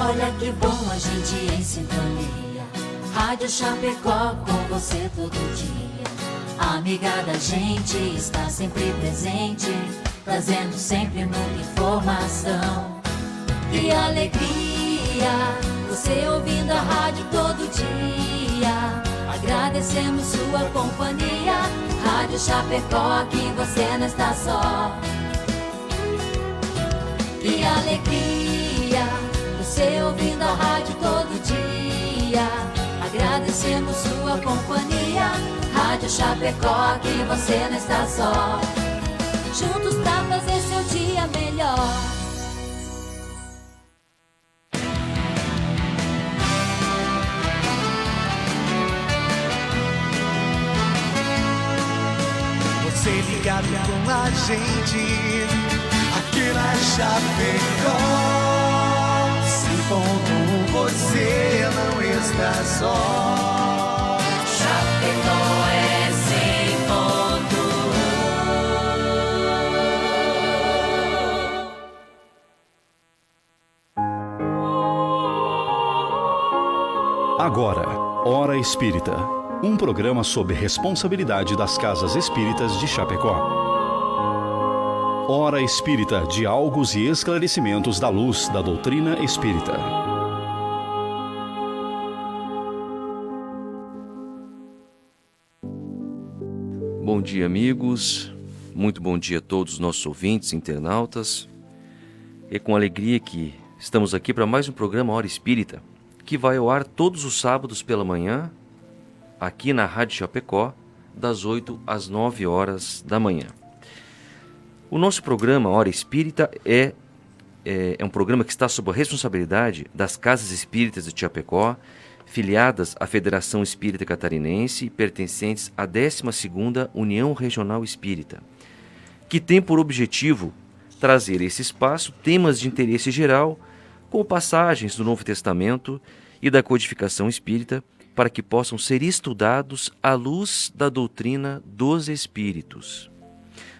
Olha que bom a gente em sintonia. Rádio Chapecó com você todo dia. Amiga da gente, está sempre presente, trazendo sempre muita informação e alegria. Você ouvindo a rádio todo dia. Agradecemos sua companhia. Rádio Chapecó, aqui você não está só. E alegria, você ouvindo a rádio todo dia. Agradecemos sua companhia. Rádio Chapecó, aqui você não está só. Juntos pra fazer seu dia melhor. Você ligado com a gente aqui na Chapecó. 100.1, você não está só. Chapecó é 100.1. Agora, Hora Espírita. Um programa sob responsabilidade das Casas Espíritas de Chapecó. Hora Espírita, diálogos e esclarecimentos da luz da doutrina espírita. Bom dia, amigos. Muito bom dia a todos os nossos ouvintes, internautas. É com alegria que estamos aqui para mais um programa Hora Espírita, que vai ao ar todos os sábados pela manhã, aqui na Rádio Chapecó, das 8 às 9 horas da manhã. O nosso programa Hora Espírita é um programa que está sob a responsabilidade das Casas Espíritas de Chapecó, filiadas à Federação Espírita Catarinense e pertencentes à 12ª União Regional Espírita, que tem por objetivo trazer esse espaço temas de interesse geral, com passagens do Novo Testamento e da codificação espírita, para que possam ser estudados à luz da doutrina dos Espíritos.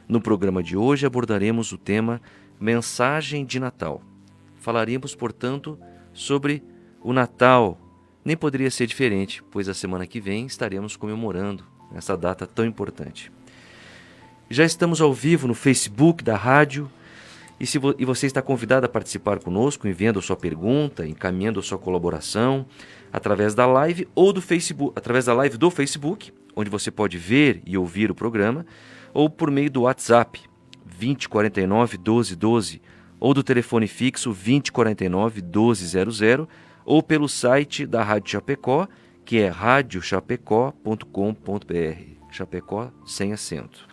No programa de hoje abordaremos o tema Mensagem de Natal. Falaremos, portanto, sobre o Natal. Nem poderia ser diferente, pois a semana que vem estaremos comemorando essa data tão importante. Já estamos ao vivo no Facebook da rádio, e você está convidado a participar conosco, enviando a sua pergunta, encaminhando a sua colaboração, através da live ou do Facebook, através da live do Facebook, onde você pode ver e ouvir o programa, ou por meio do WhatsApp 2049 1212, ou do telefone fixo 2049 1200, ou pelo site da Rádio Chapecó, que é radiochapecó.com.br, Chapecó sem acento.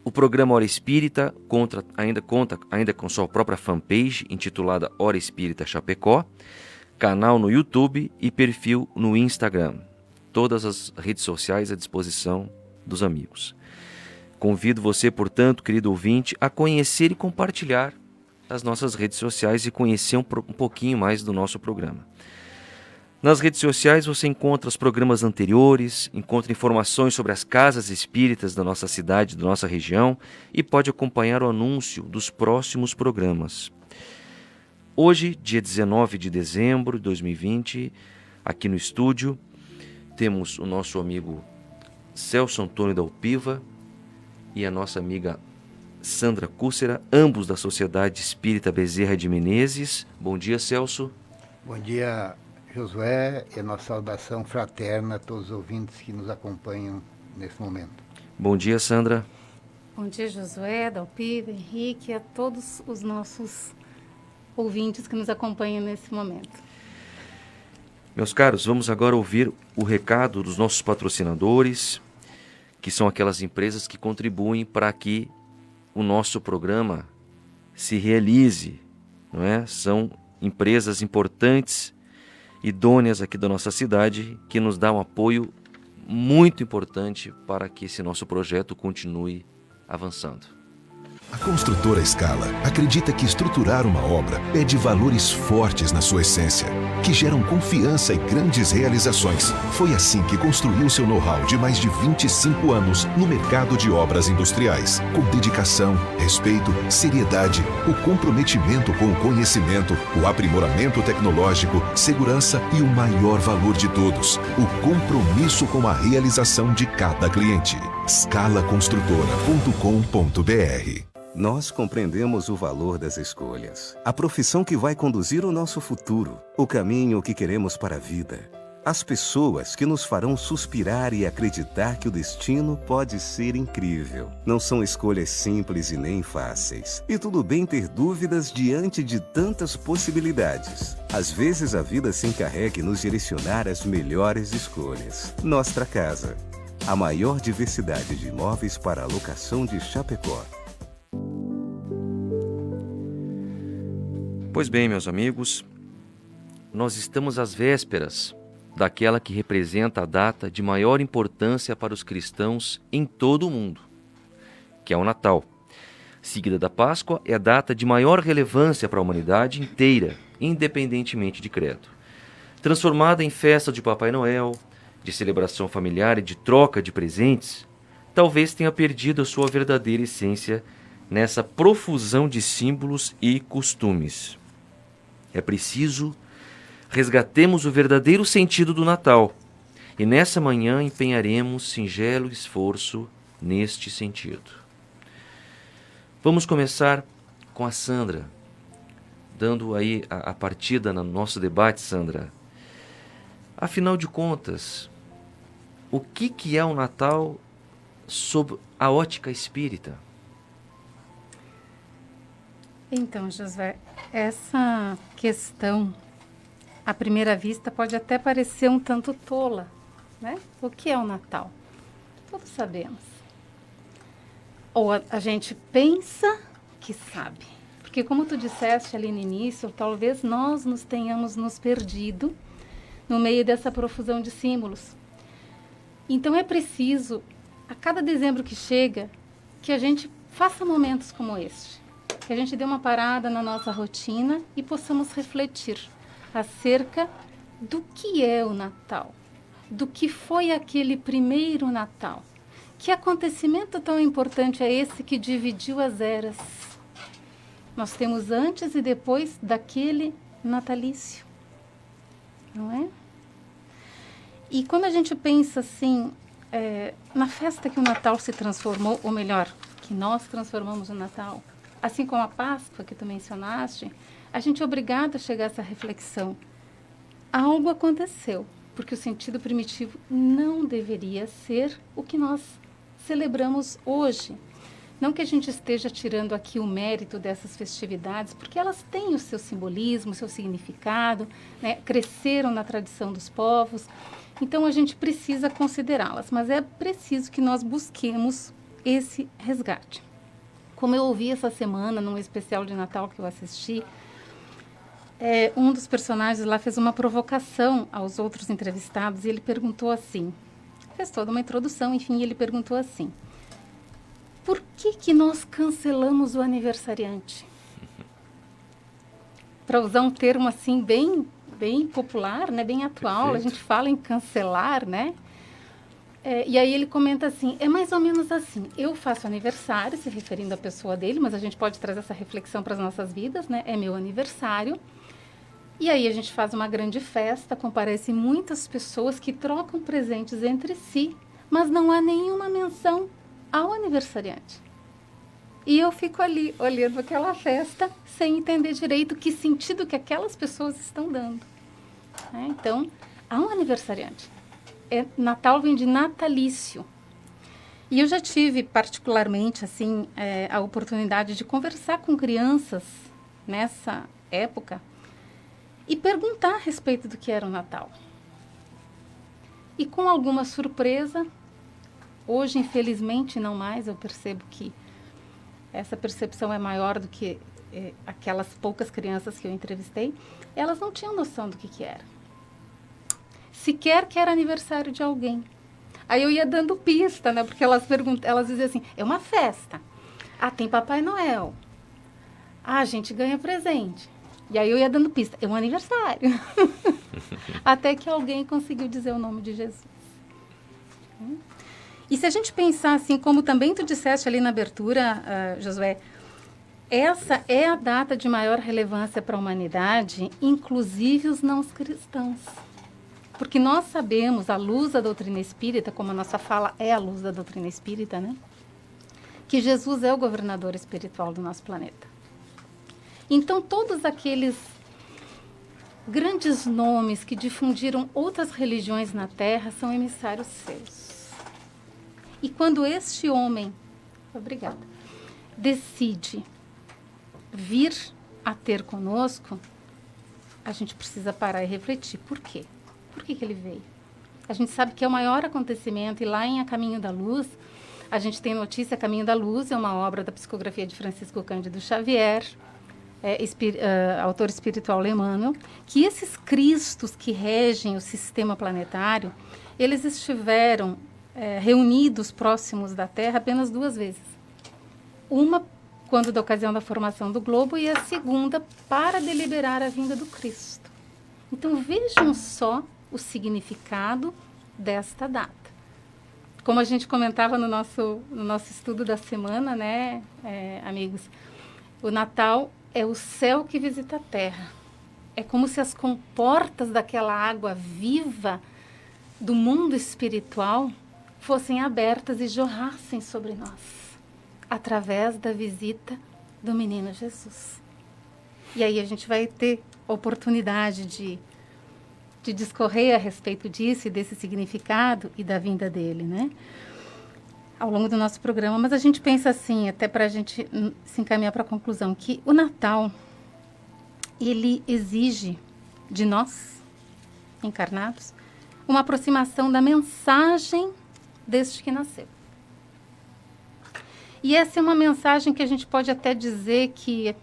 O programa Hora Espírita ainda conta com sua própria fanpage, intitulada Hora Espírita Chapecó, canal no YouTube e perfil no Instagram. Todas as redes sociais à disposição dos amigos. Convido você, portanto, querido ouvinte, a conhecer e compartilhar as nossas redes sociais e conhecer um pouquinho mais do nosso programa. Nas redes sociais você encontra os programas anteriores, encontra informações sobre as casas espíritas da nossa cidade, da nossa região, e pode acompanhar o anúncio dos próximos programas. Hoje, dia 19 de dezembro de 2020, aqui no estúdio, temos o nosso amigo Celso Antônio da Alpiva e a nossa amiga Sandra Cúcera, ambos da Sociedade Espírita Bezerra de Menezes. Bom dia, Celso. Bom dia, Josué, e a nossa saudação fraterna a todos os ouvintes que nos acompanham nesse momento. Bom dia, Sandra. Bom dia, Josué, Dalpiva, Henrique, a todos os nossos ouvintes que nos acompanham nesse momento. Meus caros, vamos agora ouvir o recado dos nossos patrocinadores, que são aquelas empresas que contribuem para que o nosso programa se realize, não é? São empresas importantes, idôneas aqui da nossa cidade, que nos dão um apoio muito importante para que esse nosso projeto continue avançando. A construtora Scala acredita que estruturar uma obra pede valores fortes na sua essência. que geram confiança e grandes realizações. Foi assim que construiu seu know-how de mais de 25 anos no mercado de obras industriais. Com dedicação, respeito, seriedade, o comprometimento com o conhecimento, o aprimoramento tecnológico, segurança e o maior valor de todos, o compromisso com a realização de cada cliente. scalaconstrutora.com.br. Nós compreendemos o valor das escolhas, a profissão que vai conduzir o nosso futuro, o caminho que queremos para a vida, as pessoas que nos farão suspirar e acreditar que o destino pode ser incrível. Não são escolhas simples e nem fáceis. E tudo bem ter dúvidas diante de tantas possibilidades. Às vezes a vida se encarrega em nos direcionar às melhores escolhas. Nostra Casa, a maior diversidade de imóveis para alocação de Chapecó. Pois bem, meus amigos, nós estamos às vésperas daquela que representa a data de maior importância para os cristãos em todo o mundo, que é o Natal. Seguida da Páscoa, é a data de maior relevância para a humanidade inteira, independentemente de credo. Transformada em festa de Papai Noel, de celebração familiar e de troca de presentes, talvez tenha perdido a sua verdadeira essência nessa profusão de símbolos e costumes. É preciso resgatemos o verdadeiro sentido do Natal e nessa manhã empenharemos singelo esforço neste sentido. Vamos começar com a Sandra, dando aí a partida no nosso debate, Sandra. Afinal de contas, o que é o Natal sob a ótica espírita? Então, Josué, essa questão, à primeira vista, pode até parecer um tanto tola, né? O que é o Natal? Todos sabemos. Ou a gente pensa que sabe. Porque, como tu disseste ali no início, talvez nós nos tenhamos nos perdido no meio dessa profusão de símbolos. Então, é preciso, a cada dezembro que chega, que a gente faça momentos como este. Que a gente dê uma parada na nossa rotina e possamos refletir acerca do que é o Natal, do que foi aquele primeiro Natal. Que acontecimento tão importante é esse que dividiu as eras? Nós temos antes e depois daquele natalício, não é? E quando a gente pensa assim, na festa que o Natal se transformou, ou melhor, que nós transformamos o Natal, assim como a Páscoa que tu mencionaste, a gente é obrigado a chegar a essa reflexão. Algo aconteceu, porque o sentido primitivo não deveria ser o que nós celebramos hoje. Não que a gente esteja tirando aqui o mérito dessas festividades, porque elas têm o seu simbolismo, o seu significado, né? Cresceram na tradição dos povos, então a gente precisa considerá-las, mas é preciso que nós busquemos esse resgate. Como eu ouvi essa semana, num especial de Natal que eu assisti, um dos personagens lá fez uma provocação aos outros entrevistados e ele perguntou assim, fez toda uma introdução, enfim, ele perguntou assim, por que nós cancelamos o aniversariante? Para usar um termo assim bem popular, né, bem atual, Perfeito. A gente fala em cancelar, né? E aí ele comenta assim, é mais ou menos assim, eu faço aniversário, se referindo à pessoa dele, mas a gente pode trazer essa reflexão para as nossas vidas, né? É meu aniversário, e aí a gente faz uma grande festa, comparecem muitas pessoas que trocam presentes entre si, mas não há nenhuma menção ao aniversariante. E eu fico ali, olhando aquela festa, sem entender direito que sentido que aquelas pessoas estão dando. Então, há um aniversariante. Natal vem de natalício. E eu já tive, particularmente, assim, a oportunidade de conversar com crianças nessa época e perguntar a respeito do que era o Natal. E com alguma surpresa, hoje, infelizmente, não mais, eu percebo que essa percepção é maior do que aquelas poucas crianças que eu entrevistei, elas não tinham noção do que era. Sequer que era aniversário de alguém. Aí eu ia dando pista, né? Porque elas diziam assim, é uma festa. Ah, tem Papai Noel. Ah, a gente ganha presente. E aí eu ia dando pista, é um aniversário. Até que alguém conseguiu dizer o nome de Jesus. E se a gente pensar assim, como também tu disseste ali na abertura, Josué, essa é a data de maior relevância para a humanidade, inclusive os não cristãos. Porque nós sabemos, à luz da doutrina espírita, como a nossa fala é a luz da doutrina espírita, né? Que Jesus é o governador espiritual do nosso planeta. Então, todos aqueles grandes nomes que difundiram outras religiões na Terra são emissários seus. E quando este homem, decide vir a ter conosco, a gente precisa parar e refletir. Por quê? Por que ele veio? A gente sabe que é o maior acontecimento, e lá em A Caminho da Luz, a gente tem notícia, A Caminho da Luz é uma obra da psicografia de Francisco Cândido Xavier, autor espiritual Emmanuel, que esses cristos que regem o sistema planetário, eles estiveram reunidos próximos da Terra apenas 2 vezes. Uma, quando da ocasião da formação do globo, e a segunda, para deliberar a vinda do Cristo. Então, vejam só o significado desta data. Como a gente comentava no nosso estudo da semana, né, amigos, o Natal é o céu que visita a terra. É como se as comportas daquela água viva do mundo espiritual fossem abertas e jorrassem sobre nós, através da visita do menino Jesus. E aí a gente vai ter oportunidade de discorrer a respeito disso e desse significado e da vinda dele, né? Ao longo do nosso programa, mas a gente pensa assim, até para a gente se encaminhar para a conclusão, que o Natal, ele exige de nós, encarnados, uma aproximação da mensagem deste que nasceu. E essa é uma mensagem que a gente pode até dizer que,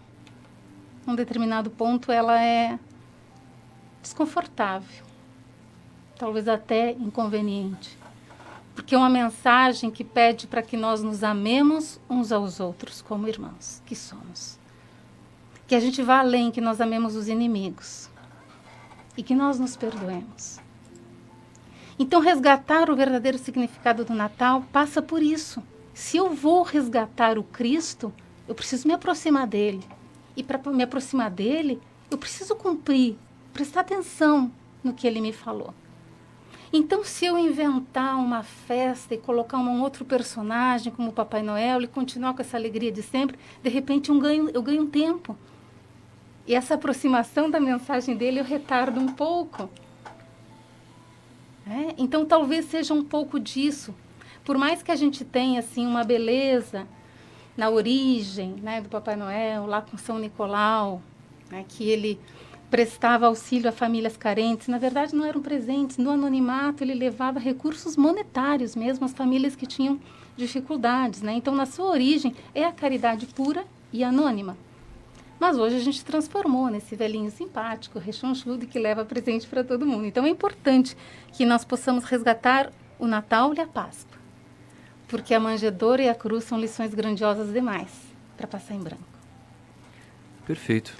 num determinado ponto, ela é desconfortável, talvez até inconveniente. Porque é uma mensagem que pede para que nós nos amemos uns aos outros como irmãos que somos. Que a gente vá além, que nós amemos os inimigos. E que nós nos perdoemos. Então, resgatar o verdadeiro significado do Natal passa por isso. Se eu vou resgatar o Cristo, eu preciso me aproximar dele. E para me aproximar dele, eu preciso cumprir, prestar atenção no que ele me falou. Então, se eu inventar uma festa e colocar um outro personagem como o Papai Noel e continuar com essa alegria de sempre, de repente eu ganho um tempo. E essa aproximação da mensagem dele eu retardo um pouco. Então, talvez seja um pouco disso. Por mais que a gente tenha assim, uma beleza na origem, né, do Papai Noel, lá com São Nicolau, né, que ele prestava auxílio a famílias carentes, na verdade não eram presentes, no anonimato ele levava recursos monetários mesmo às famílias que tinham dificuldades, né? Então, na sua origem, é a caridade pura e anônima. Mas hoje a gente transformou nesse velhinho simpático, rechonchudo, que leva presente para todo mundo. Então, é importante que nós possamos resgatar o Natal e a Páscoa, porque a manjedoura e a cruz são lições grandiosas demais para passar em branco. Perfeito.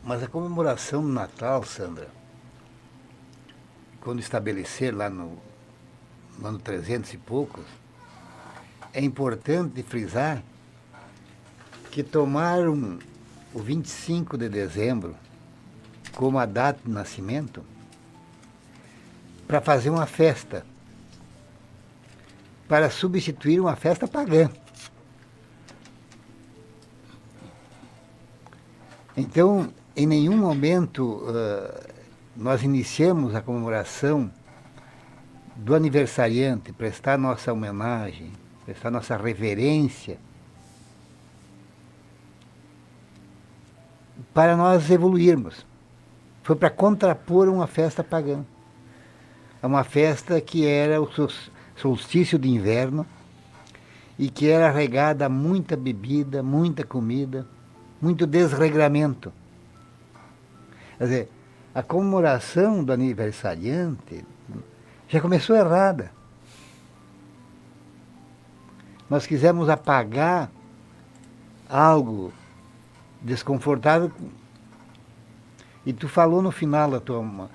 Mas a comemoração do Natal, Sandra, quando estabelecer lá no ano 300 e poucos, é importante frisar que tomaram o 25 de dezembro como a data de nascimento para fazer uma festa, para substituir uma festa pagã. Então, em nenhum momento nós iniciamos a comemoração do aniversariante, prestar nossa homenagem, prestar nossa reverência, para nós evoluirmos. Foi para contrapor uma festa pagã. Uma festa que era o solstício de inverno e que era regada a muita bebida, muita comida, muito desregramento. Quer dizer, a comemoração do aniversariante já começou errada. Nós quisemos apagar algo desconfortável. E tu falou no final da tua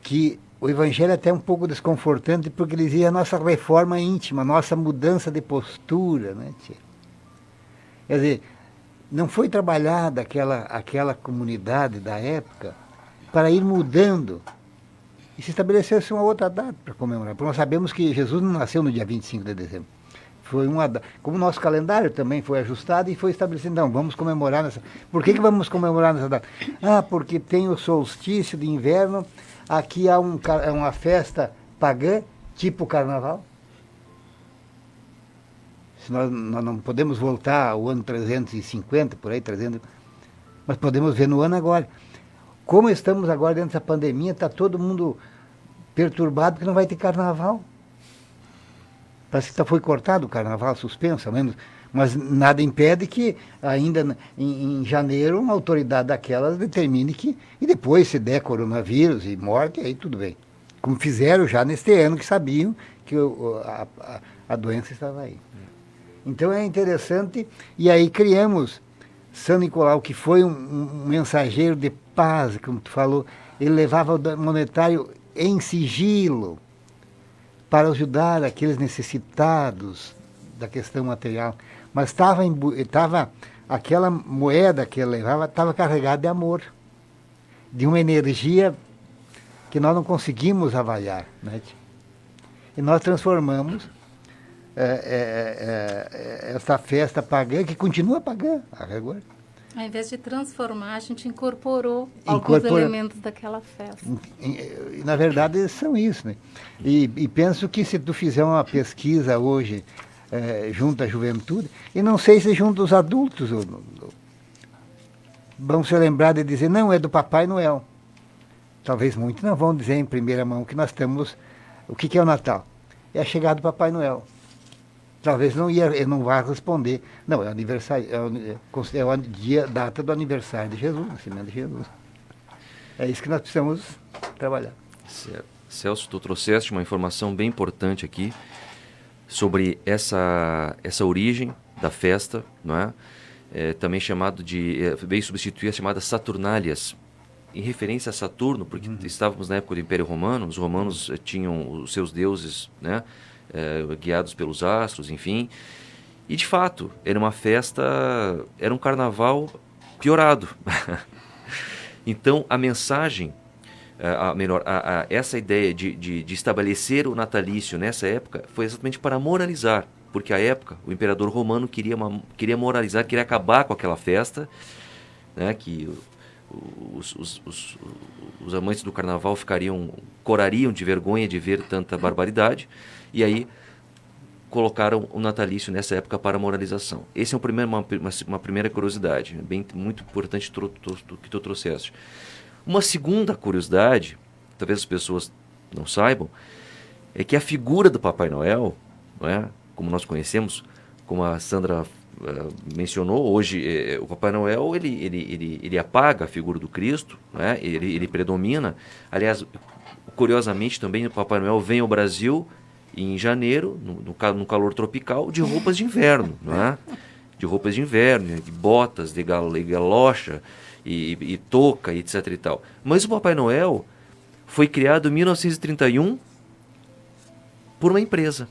que o Evangelho é até um pouco desconfortante porque ele dizia a nossa reforma íntima, a nossa mudança de postura, né, tia? Quer dizer, não foi trabalhada aquela comunidade da época para ir mudando e se estabelecesse uma outra data para comemorar. Porque nós sabemos que Jesus não nasceu no dia 25 de dezembro. Foi como o nosso calendário também foi ajustado e foi estabelecido, então, vamos comemorar nessa... Por que vamos comemorar nessa data? Porque tem o solstício de inverno, aqui há uma festa pagã, tipo carnaval. Se nós não podemos voltar ao ano 350, por aí, 300, mas podemos ver no ano agora. Como estamos agora dentro dessa pandemia, está todo mundo perturbado porque não vai ter carnaval. Parece que foi cortado o carnaval, suspenso, ao menos, mas nada impede que ainda em janeiro uma autoridade daquelas determine que, e depois se der coronavírus e morte, aí tudo bem. Como fizeram já neste ano, que sabiam que a doença estava aí. Então é interessante, e aí criamos São Nicolau, que foi um mensageiro de paz, como tu falou, ele levava o monetário em sigilo, para ajudar aqueles necessitados da questão material. Mas estava aquela moeda que ele levava estava carregada de amor, de uma energia que nós não conseguimos avaliar, né? E nós transformamos essa festa pagã, que continua pagã agora. Ao invés de transformar, a gente incorporou alguns elementos daquela festa. Na verdade, são isso, né? E penso que se tu fizer uma pesquisa hoje junto à juventude, e não sei se junto aos adultos, vão se lembrar de dizer, não, é do Papai Noel. Talvez muitos não vão dizer em primeira mão que nós estamos... O que é o Natal? É a chegada do Papai Noel. Talvez ele não vá responder. Não, é aniversário, é a data do aniversário de Jesus, nascimento de Jesus. É isso que nós precisamos trabalhar. Celso, tu trouxeste uma informação bem importante aqui sobre essa origem da festa, não é? Também chamado veio substituir as chamadas Saturnálias, em referência a Saturno, porque estávamos na época do Império Romano, os romanos tinham os seus deuses, né? Guiados pelos astros, enfim. E, de fato, era uma festa, era um carnaval piorado. Então, a mensagem, essa ideia de estabelecer o natalício nessa época foi exatamente para moralizar, porque, à época, o imperador romano queria moralizar, queria acabar com aquela festa, né, que os amantes do carnaval corariam de vergonha de ver tanta barbaridade. E aí colocaram o natalício nessa época para moralização. Esse é uma primeira curiosidade, muito importante que tu trouxeste. Uma segunda curiosidade, talvez as pessoas não saibam, é que a figura do Papai Noel, não é? Como nós conhecemos, como a Sandra mencionou, hoje o Papai Noel ele apaga a figura do Cristo, não é? Ele predomina. Aliás, curiosamente também o Papai Noel vem ao Brasil em janeiro, no calor tropical, de roupas de inverno, não é? De roupas de inverno, de botas, de galocha e touca, etc. e tal. Mas o Papai Noel foi criado em 1931 por uma empresa.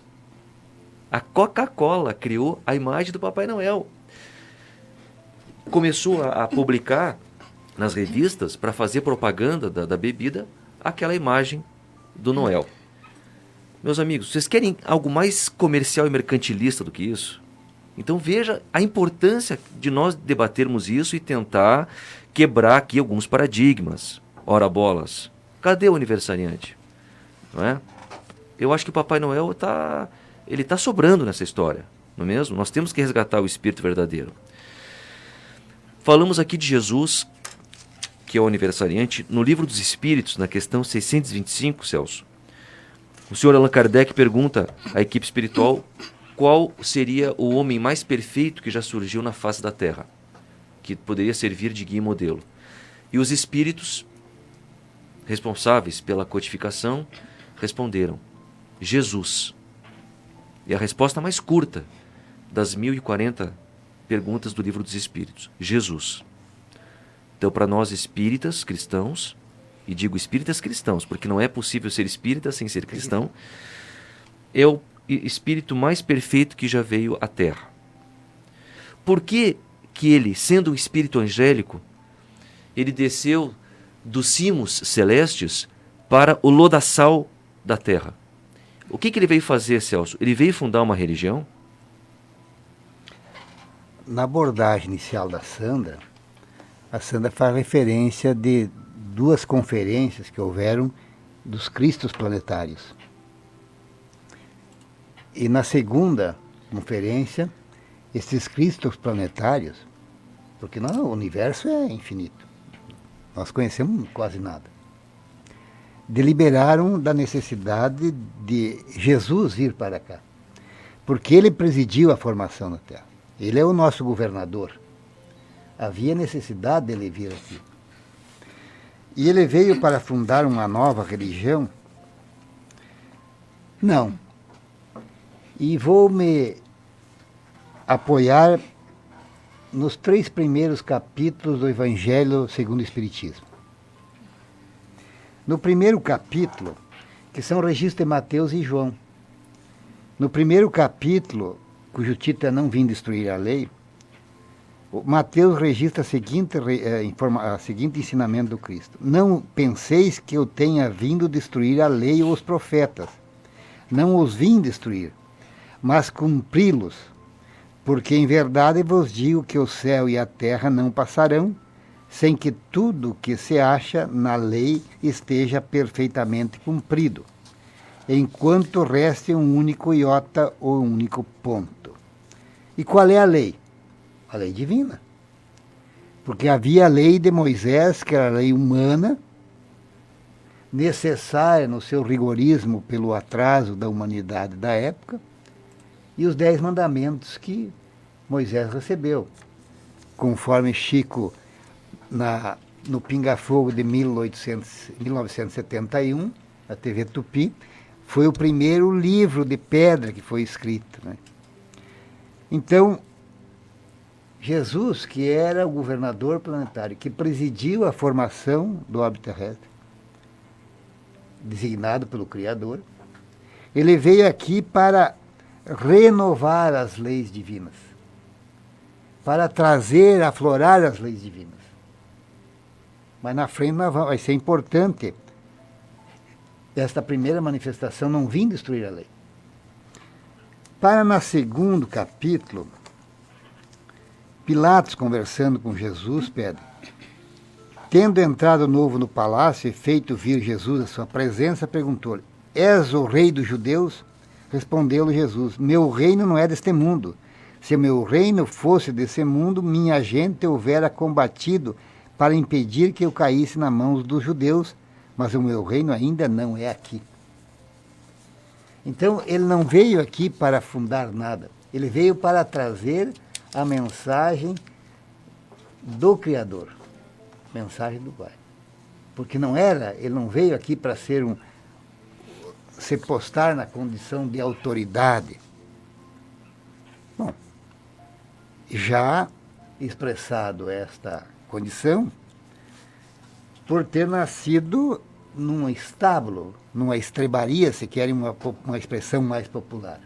A Coca-Cola criou a imagem do Papai Noel. Começou a publicar nas revistas, para fazer propaganda da bebida, aquela imagem do Noel. Meus amigos, vocês querem algo mais comercial e mercantilista do que isso? Então veja a importância de nós debatermos isso e tentar quebrar aqui alguns paradigmas. Ora bolas, cadê o aniversariante? Não é? Eu acho que o Papai Noel está sobrando nessa história, não é mesmo? Nós temos que resgatar o espírito verdadeiro. Falamos aqui de Jesus, que é o aniversariante, no Livro dos Espíritos, na questão 625, Celso. O senhor Allan Kardec pergunta à equipe espiritual qual seria o homem mais perfeito que já surgiu na face da Terra, que poderia servir de guia e modelo. E os espíritos responsáveis pela codificação responderam: Jesus. E a resposta mais curta das 1040 perguntas do Livro dos Espíritos: Jesus. Então, para nós espíritas cristãos, e digo espíritas cristãos, porque não é possível ser espírita sem ser cristão, é o espírito mais perfeito que já veio à Terra. Por que ele, sendo um espírito angélico, ele desceu dos cimos celestes para o lodaçal da Terra? O que ele veio fazer, Celso? Ele veio fundar uma religião? Na abordagem inicial da Sandra, a Sandra faz referência de 2 conferências que houveram dos Cristos planetários. E na segunda conferência, esses Cristos planetários, porque o universo é infinito, nós conhecemos quase nada, deliberaram da necessidade de Jesus vir para cá, porque ele presidiu a formação da Terra. Ele é o nosso governador. Havia necessidade dele vir aqui. E ele veio para fundar uma nova religião? Não. E vou me apoiar nos 3 primeiros capítulos do Evangelho segundo o Espiritismo. No primeiro capítulo, que são registros de Mateus e João, no primeiro capítulo, cujo título é Não Vim Destruir a Lei, Mateus registra a seguinte ensinamento do Cristo: não penseis que eu tenha vindo destruir a lei ou os profetas. Não os vim destruir, mas cumpri-los. Porque em verdade vos digo que o céu e a terra não passarão, sem que tudo o que se acha na lei esteja perfeitamente cumprido, enquanto reste um único iota ou um único ponto. E qual é a lei? A lei divina. Porque havia a lei de Moisés, que era a lei humana, necessária no seu rigorismo pelo atraso da humanidade da época, e os 10 mandamentos que Moisés recebeu. Conforme Chico, no Pinga Fogo de 1971, a TV Tupi, foi o primeiro livro de pedra que foi escrito, né? Então, Jesus, que era o governador planetário, que presidiu a formação do orbe terrestre, designado pelo Criador, ele veio aqui para renovar as leis divinas, para trazer, aflorar as leis divinas. Mas na frente vai ser importante esta primeira manifestação, não vim destruir a lei. Para no segundo capítulo, Pilatos, conversando com Jesus, pede: tendo entrado novo no palácio e feito vir Jesus à sua presença, perguntou-lhe: és o rei dos judeus? Respondeu-lhe Jesus: meu reino não é deste mundo. Se meu reino fosse desse mundo, minha gente houvera combatido para impedir que eu caísse nas mãos dos judeus, mas o meu reino ainda não é aqui. Então, ele não veio aqui para fundar nada. Ele veio para trazer a mensagem do Criador, mensagem do Pai. Porque ele não veio aqui para se postar na condição de autoridade. Bom, já expressado esta condição, por ter nascido num estábulo, numa estrebaria, se querem uma expressão mais popular.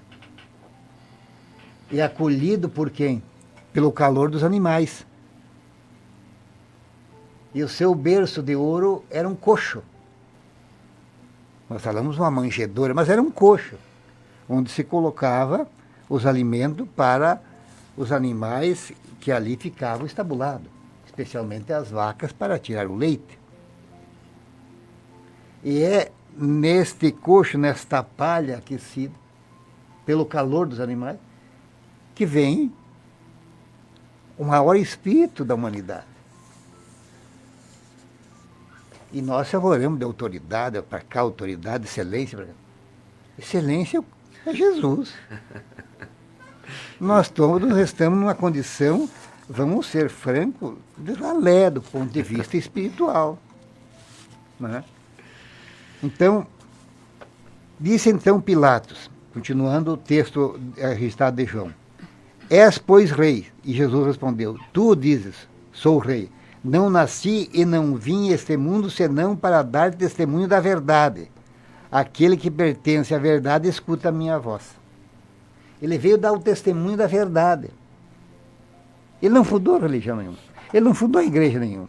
E acolhido por quem? Pelo calor dos animais. E o seu berço de ouro era um coxo. Nós falamos uma manjedoura, mas era um coxo, onde se colocava os alimentos para os animais que ali ficavam estabulados, especialmente as vacas, para tirar o leite. E é neste coxo, nesta palha aquecida, pelo calor dos animais, que vem o maior espírito da humanidade. E nós favoramos de autoridade, para cá, autoridade, excelência. Para cá. Excelência é Jesus. Nós todos estamos numa condição, vamos ser francos, de ralé do ponto de vista espiritual. Né? Então, disse então Pilatos, continuando o texto registrado de João: és, pois, rei? E Jesus respondeu: tu dizes, sou rei. Não nasci e não vim a este mundo senão para dar testemunho da verdade. Aquele que pertence à verdade escuta a minha voz. Ele veio dar o testemunho da verdade. Ele não fundou religião nenhuma. Ele não fundou igreja nenhuma.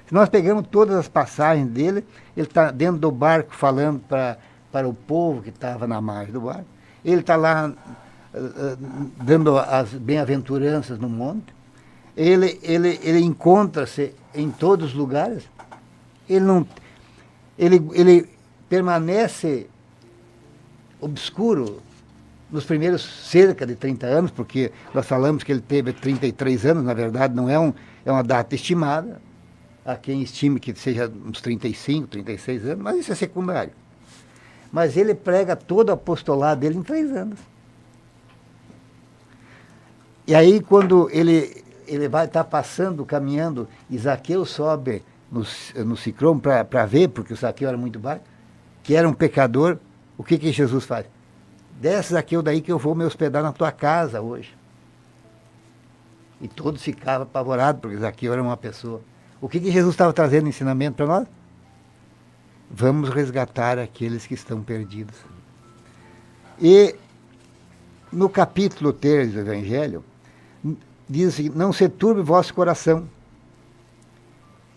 Se nós pegamos todas as passagens dele, ele está dentro do barco falando para o povo que estava na margem do barco. Ele está lá dando as bem-aventuranças no monte. Ele encontra-se em todos os lugares. Ele permanece obscuro nos primeiros cerca de 30 anos, porque nós falamos que ele teve 33 anos, na verdade não é uma data estimada. Há quem estime que seja uns 35, 36 anos, mas isso é secundário. Mas ele prega todo o apostolado dele em 3 anos. E aí, quando ele vai estar passando, caminhando, e Zaqueu sobe no Sicrão para ver, porque o Zaqueu era muito baixo, que era um pecador, o que Jesus faz? Desce, Zaqueu, daí que eu vou me hospedar na tua casa hoje. E todos ficavam apavorados, porque Zaqueu era uma pessoa. O que Jesus estava trazendo ensinamento para nós? Vamos resgatar aqueles que estão perdidos. E no capítulo 3 do Evangelho, diz assim, não se turbe vosso coração.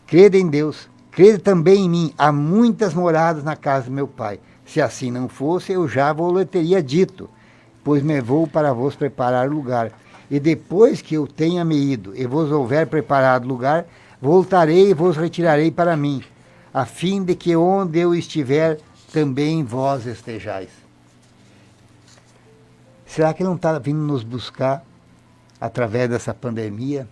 Crede em Deus, crede também em mim. Há muitas moradas na casa do meu Pai. Se assim não fosse, eu já vos teria dito, pois me vou para vos preparar lugar. E depois que eu tenha me ido e vos houver preparado lugar, voltarei e vos retirarei para mim, a fim de que onde eu estiver, também vós estejais. Será que ele não está vindo nos buscar através dessa pandemia,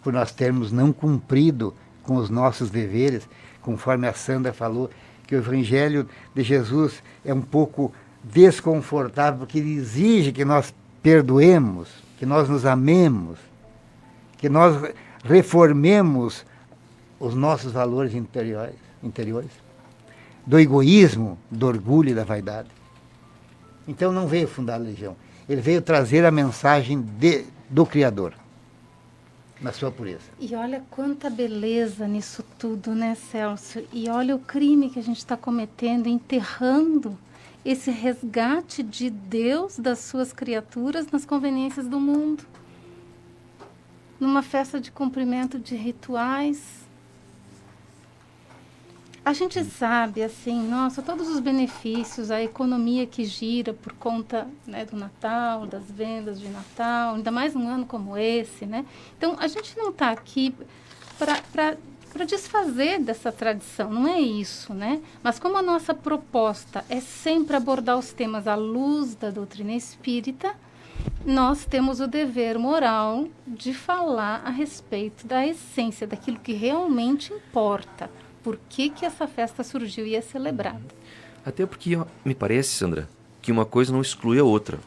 por nós termos não cumprido com os nossos deveres, conforme a Sandra falou, que o Evangelho de Jesus é um pouco desconfortável, porque ele exige que nós perdoemos, que nós nos amemos, que nós reformemos os nossos valores interiores, do egoísmo, do orgulho e da vaidade. Então não veio fundar a religião, ele veio trazer a mensagem do Criador, na sua pureza. E olha quanta beleza nisso tudo, né, Celso? E olha o crime que a gente está cometendo, enterrando esse resgate de Deus das suas criaturas nas conveniências do mundo. Numa festa de cumprimento de rituais. A gente sabe, assim, nossa, todos os benefícios, a economia que gira por conta, né, do Natal, das vendas de Natal, ainda mais num ano como esse, né? Então, a gente não está aqui para desfazer dessa tradição, não é isso, né? Mas como a nossa proposta é sempre abordar os temas à luz da doutrina espírita, nós temos o dever moral de falar a respeito da essência, daquilo que realmente importa. Por que essa festa surgiu e é celebrada? Até porque me parece, Sandra, que uma coisa não exclui a outra,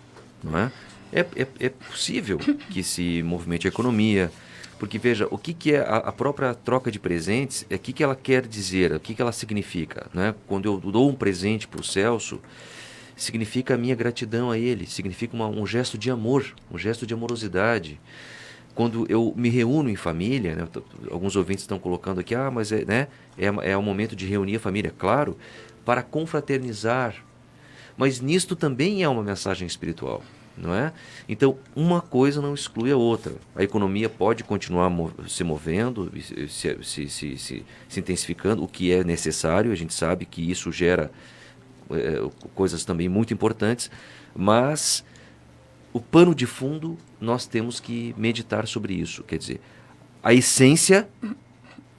não é? É possível que se movimente a economia, porque veja, o que é a própria troca de presentes, o que ela quer dizer, o que ela significa, não é? Quando eu dou um presente para o Celso, significa a minha gratidão a ele, significa um gesto de amor, um gesto de amorosidade. Quando eu me reúno em família, né, alguns ouvintes estão colocando aqui, mas é o momento de reunir a família, claro, para confraternizar. Mas nisto também é uma mensagem espiritual, não é? Então, uma coisa não exclui a outra. A economia pode continuar se movendo, se intensificando, o que é necessário, a gente sabe que isso gera coisas também muito importantes, mas o pano de fundo, nós temos que meditar sobre isso. Quer dizer, a essência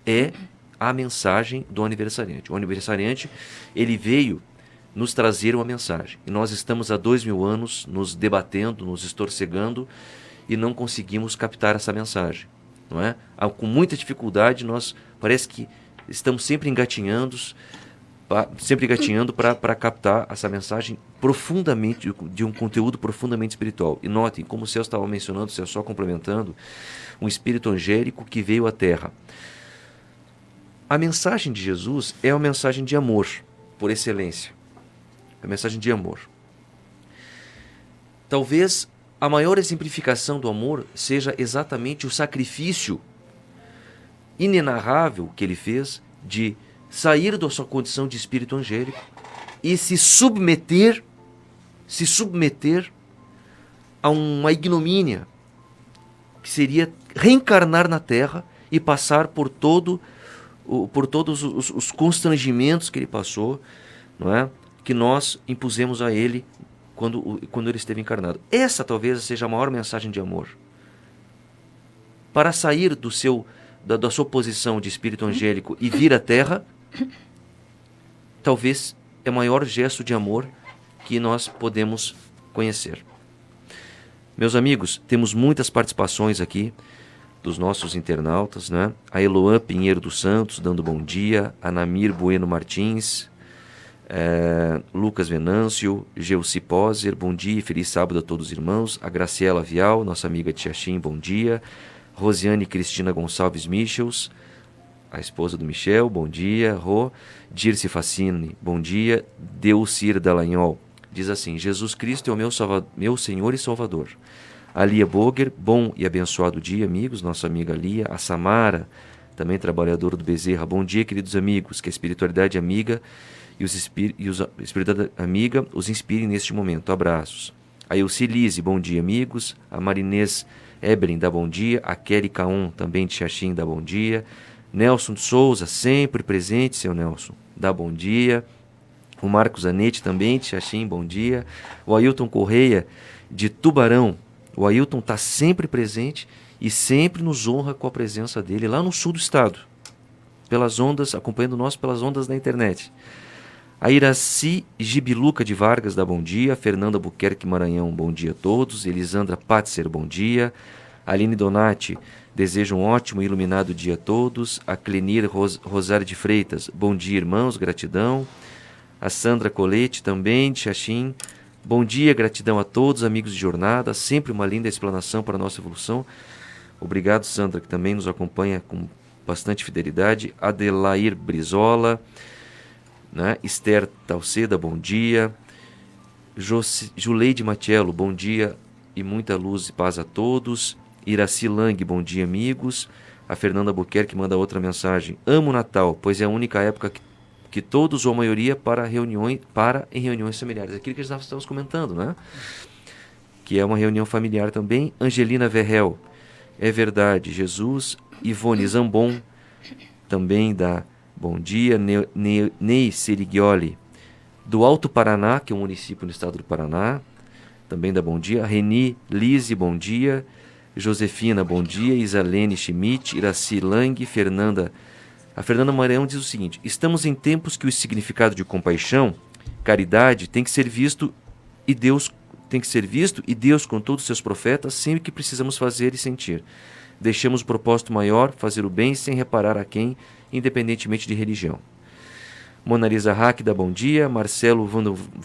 é a mensagem do aniversariante. O aniversariante, ele veio nos trazer uma mensagem. E nós estamos há 2000 anos nos debatendo, nos estorcegando e não conseguimos captar essa mensagem, não é? Com muita dificuldade, nós parece que estamos sempre engatinhando para captar essa mensagem profundamente, de um conteúdo profundamente espiritual. E notem, como o Celso estava mencionando, só complementando, um espírito angélico que veio à Terra. A mensagem de Jesus é uma mensagem de amor, por excelência. É uma mensagem de amor. Talvez a maior exemplificação do amor seja exatamente o sacrifício inenarrável que ele fez de sair da sua condição de espírito angélico e se submeter a uma ignomínia, que seria reencarnar na Terra e passar por todos os constrangimentos que ele passou, não é? Que nós impusemos a ele quando ele esteve encarnado. Essa talvez seja a maior mensagem de amor. Para sair da sua posição de espírito angélico e vir à Terra, talvez é o maior gesto de amor que nós podemos conhecer. Meus amigos, temos muitas participações aqui dos nossos internautas, né? A Eloã Pinheiro dos Santos dando bom dia, a Namir Bueno Martins, Lucas Venâncio, Geuci Poser, bom dia e feliz sábado a todos os irmãos. A Graciela Vial, nossa amiga de Xaxim, bom dia. Rosiane Cristina Gonçalves Michels, a esposa do Michel, bom dia. Dirce Facine, bom dia. Deucir Dallagnol diz assim: Jesus Cristo é o meu Senhor e Salvador. A Lia Boger, bom e abençoado dia, amigos, nossa amiga Lia. A Samara, também trabalhadora do Bezerra, bom dia, queridos amigos, que a espiritualidade amiga a espiritualidade amiga os inspirem neste momento. Abraços. A Elci Lise, bom dia, amigos. A Marinês Evelyn, dá bom dia. A Kelly Caon, também de Xaxim, dá bom dia. Nelson de Souza, sempre presente, seu Nelson, dá bom dia. O Marcos Anete, também de Xaxim, bom dia. O Ailton Correia, de Tubarão. O Ailton está sempre presente e sempre nos honra com a presença dele lá no sul do estado, pelas ondas, acompanhando nós pelas ondas da internet. A Iraci Gibiluca de Vargas dá bom dia. Fernanda Buquerque Maranhão, bom dia a todos. Elisandra Patzer, bom dia. Aline Donati, desejo um ótimo e iluminado dia a todos. A Clenir Rosário de Freitas, bom dia, irmãos, gratidão. A Sandra Colete, também de Xaxim, bom dia, gratidão a todos, amigos de jornada. Sempre uma linda explanação para a nossa evolução. Obrigado, Sandra, que também nos acompanha com bastante fidelidade. Adelair Brizola, né? Esther Talceda, bom dia. Juleide Matiello, bom dia e muita luz e paz a todos. Iraci Lang, bom dia, amigos. A Fernanda Buquerque manda outra mensagem: amo o Natal, pois é a única época que todos ou a maioria em reuniões familiares. Aquilo que nós estamos comentando, né? Que é uma reunião familiar também. Angelina Verrel, é verdade, Jesus. Ivone Zambon também dá bom dia. Ney Serighioli, do Alto Paraná, que é um município no estado do Paraná, também dá bom dia. Reni Lise, bom dia. Josefina, bom dia. Isalene Schmidt, Iraci Lang, a Fernanda Maranhão diz o seguinte: estamos em tempos que o significado de compaixão, caridade, tem que ser visto e Deus com todos os seus profetas sempre que precisamos fazer e sentir. Deixemos o propósito maior, fazer o bem sem reparar a quem, independentemente de religião. Mona Lisa Hack dá bom dia. Marcelo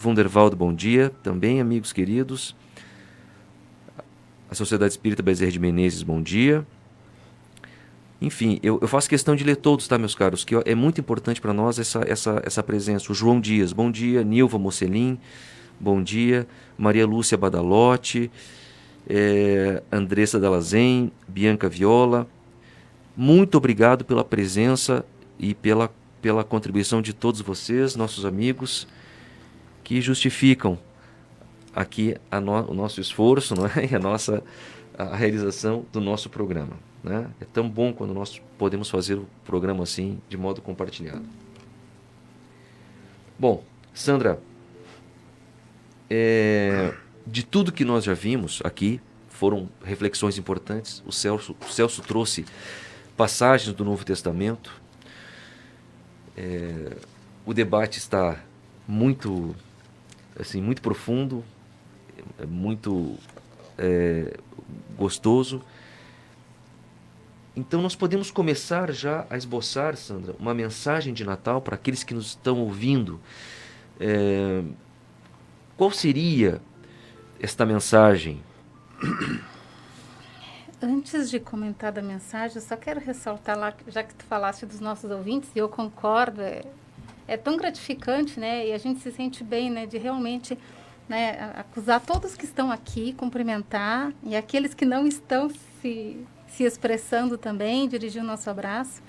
Wunderwald, bom dia. Também, amigos queridos. A Sociedade Espírita Bezerra de Menezes, bom dia. Enfim, eu faço questão de ler todos, tá, meus caros? Que é muito importante para nós essa presença. O João Dias, bom dia. Nilva Mocelin, bom dia. Maria Lúcia Badalotti, Andressa Dalazen, Bianca Viola. Muito obrigado pela presença e pela contribuição de todos vocês, nossos amigos, que justificam aqui o nosso esforço, não é? E a realização do nosso programa, né? É tão bom quando nós podemos fazer o programa assim, de modo compartilhado. Bom, Sandra, de tudo que nós já vimos aqui, foram reflexões importantes. O Celso trouxe passagens do Novo Testamento. O debate está muito profundo, muito gostoso. Então nós podemos começar já a esboçar, Sandra, uma mensagem de Natal para aqueles que nos estão ouvindo. Qual seria esta mensagem? Antes de comentar da mensagem, eu só quero ressaltar lá, já que tu falaste dos nossos ouvintes, e eu concordo, é tão gratificante, né? E a gente se sente bem, né? De realmente, né, acusar todos que estão aqui, cumprimentar, e aqueles que não estão se se expressando também, dirigir o nosso abraço.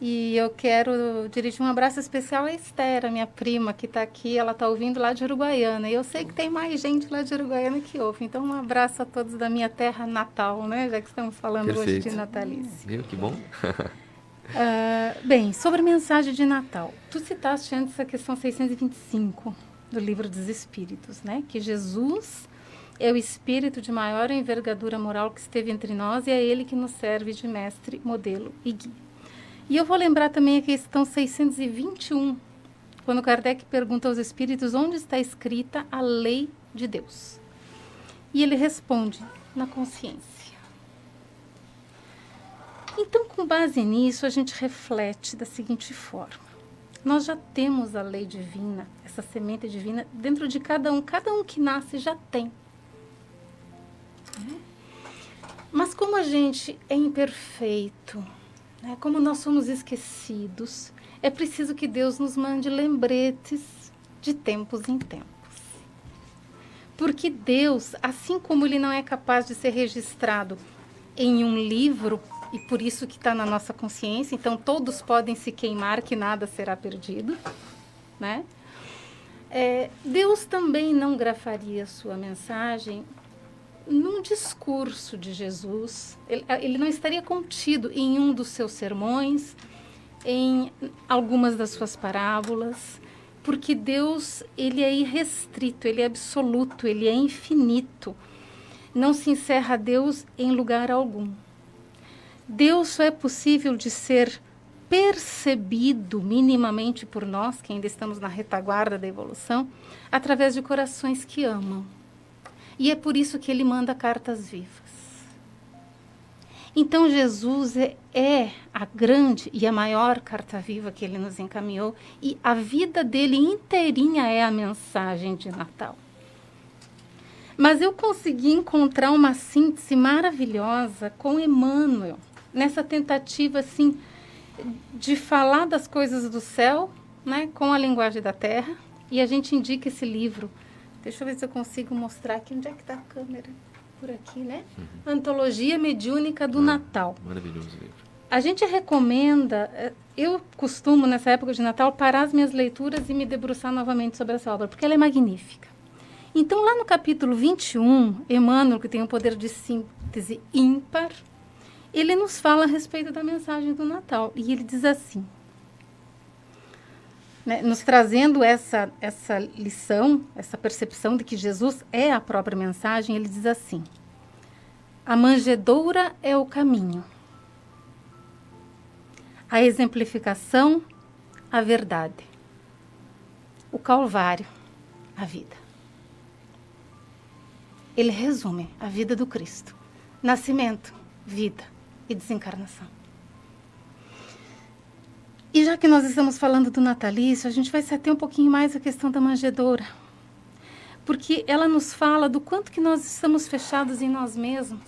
E eu quero dirigir um abraço especial à Esther, a minha prima, que está aqui. Ela está ouvindo lá de Uruguaiana. E eu sei que tem mais gente lá de Uruguaiana que ouve. Então, um abraço a todos da minha terra natal, né? Já que estamos falando hoje de natalício. Viu? Que bom. Bem, sobre a mensagem de Natal. Tu citaste antes a questão 625 do Livro dos Espíritos, né? Que Jesus é o espírito de maior envergadura moral que esteve entre nós e é ele que nos serve de mestre, modelo e guia. E eu vou lembrar também a questão 621, quando Kardec pergunta aos espíritos onde está escrita a lei de Deus. E ele responde, na consciência. Então, com base nisso, a gente reflete da seguinte forma. Nós já temos a lei divina, essa semente divina, dentro de cada um. Cada um que nasce já tem. Mas como a gente é imperfeito, né, como nós somos esquecidos, é preciso que Deus nos mande lembretes de tempos em tempos. Porque Deus, assim como Ele não é capaz de ser registrado em um livro, e por isso que está na nossa consciência, então todos podem se queimar, que nada será perdido, né? Deus também não grafaria sua mensagem num discurso de Jesus. Ele não estaria contido em um dos seus sermões, em algumas das suas parábolas, porque Deus, ele é irrestrito, ele é absoluto, ele é infinito. Não se encerra Deus em lugar algum. Deus só é possível de ser percebido minimamente por nós, que ainda estamos na retaguarda da evolução, através de corações que amam. E é por isso que ele manda cartas vivas. Então, Jesus é a grande e a maior carta viva que ele nos encaminhou, e a vida dele inteirinha é a mensagem de Natal. Mas eu consegui encontrar uma síntese maravilhosa com Emmanuel, nessa tentativa assim, de falar das coisas do céu, né, com a linguagem da terra, e a gente indica esse livro. Deixa eu ver se eu consigo mostrar aqui. Onde é que está a câmera? Por aqui, né? Antologia Mediúnica do Natal. Maravilhoso livro. A gente recomenda... Eu costumo, nessa época de Natal, parar as minhas leituras e me debruçar novamente sobre essa obra, porque ela é magnífica. Então, lá no capítulo 21, Emmanuel, que tem um poder de síntese ímpar, ele nos fala a respeito da mensagem do Natal. E ele diz assim... Né, nos trazendo essa lição, essa percepção de que Jesus é a própria mensagem, ele diz assim: a manjedoura é o caminho, a exemplificação, a verdade, o calvário, a vida. Ele resume a vida do Cristo: nascimento, vida e desencarnação. E já que nós estamos falando do natalício, a gente vai se ater um pouquinho mais à questão da manjedoura. Porque ela nos fala do quanto que nós estamos fechados em nós mesmos.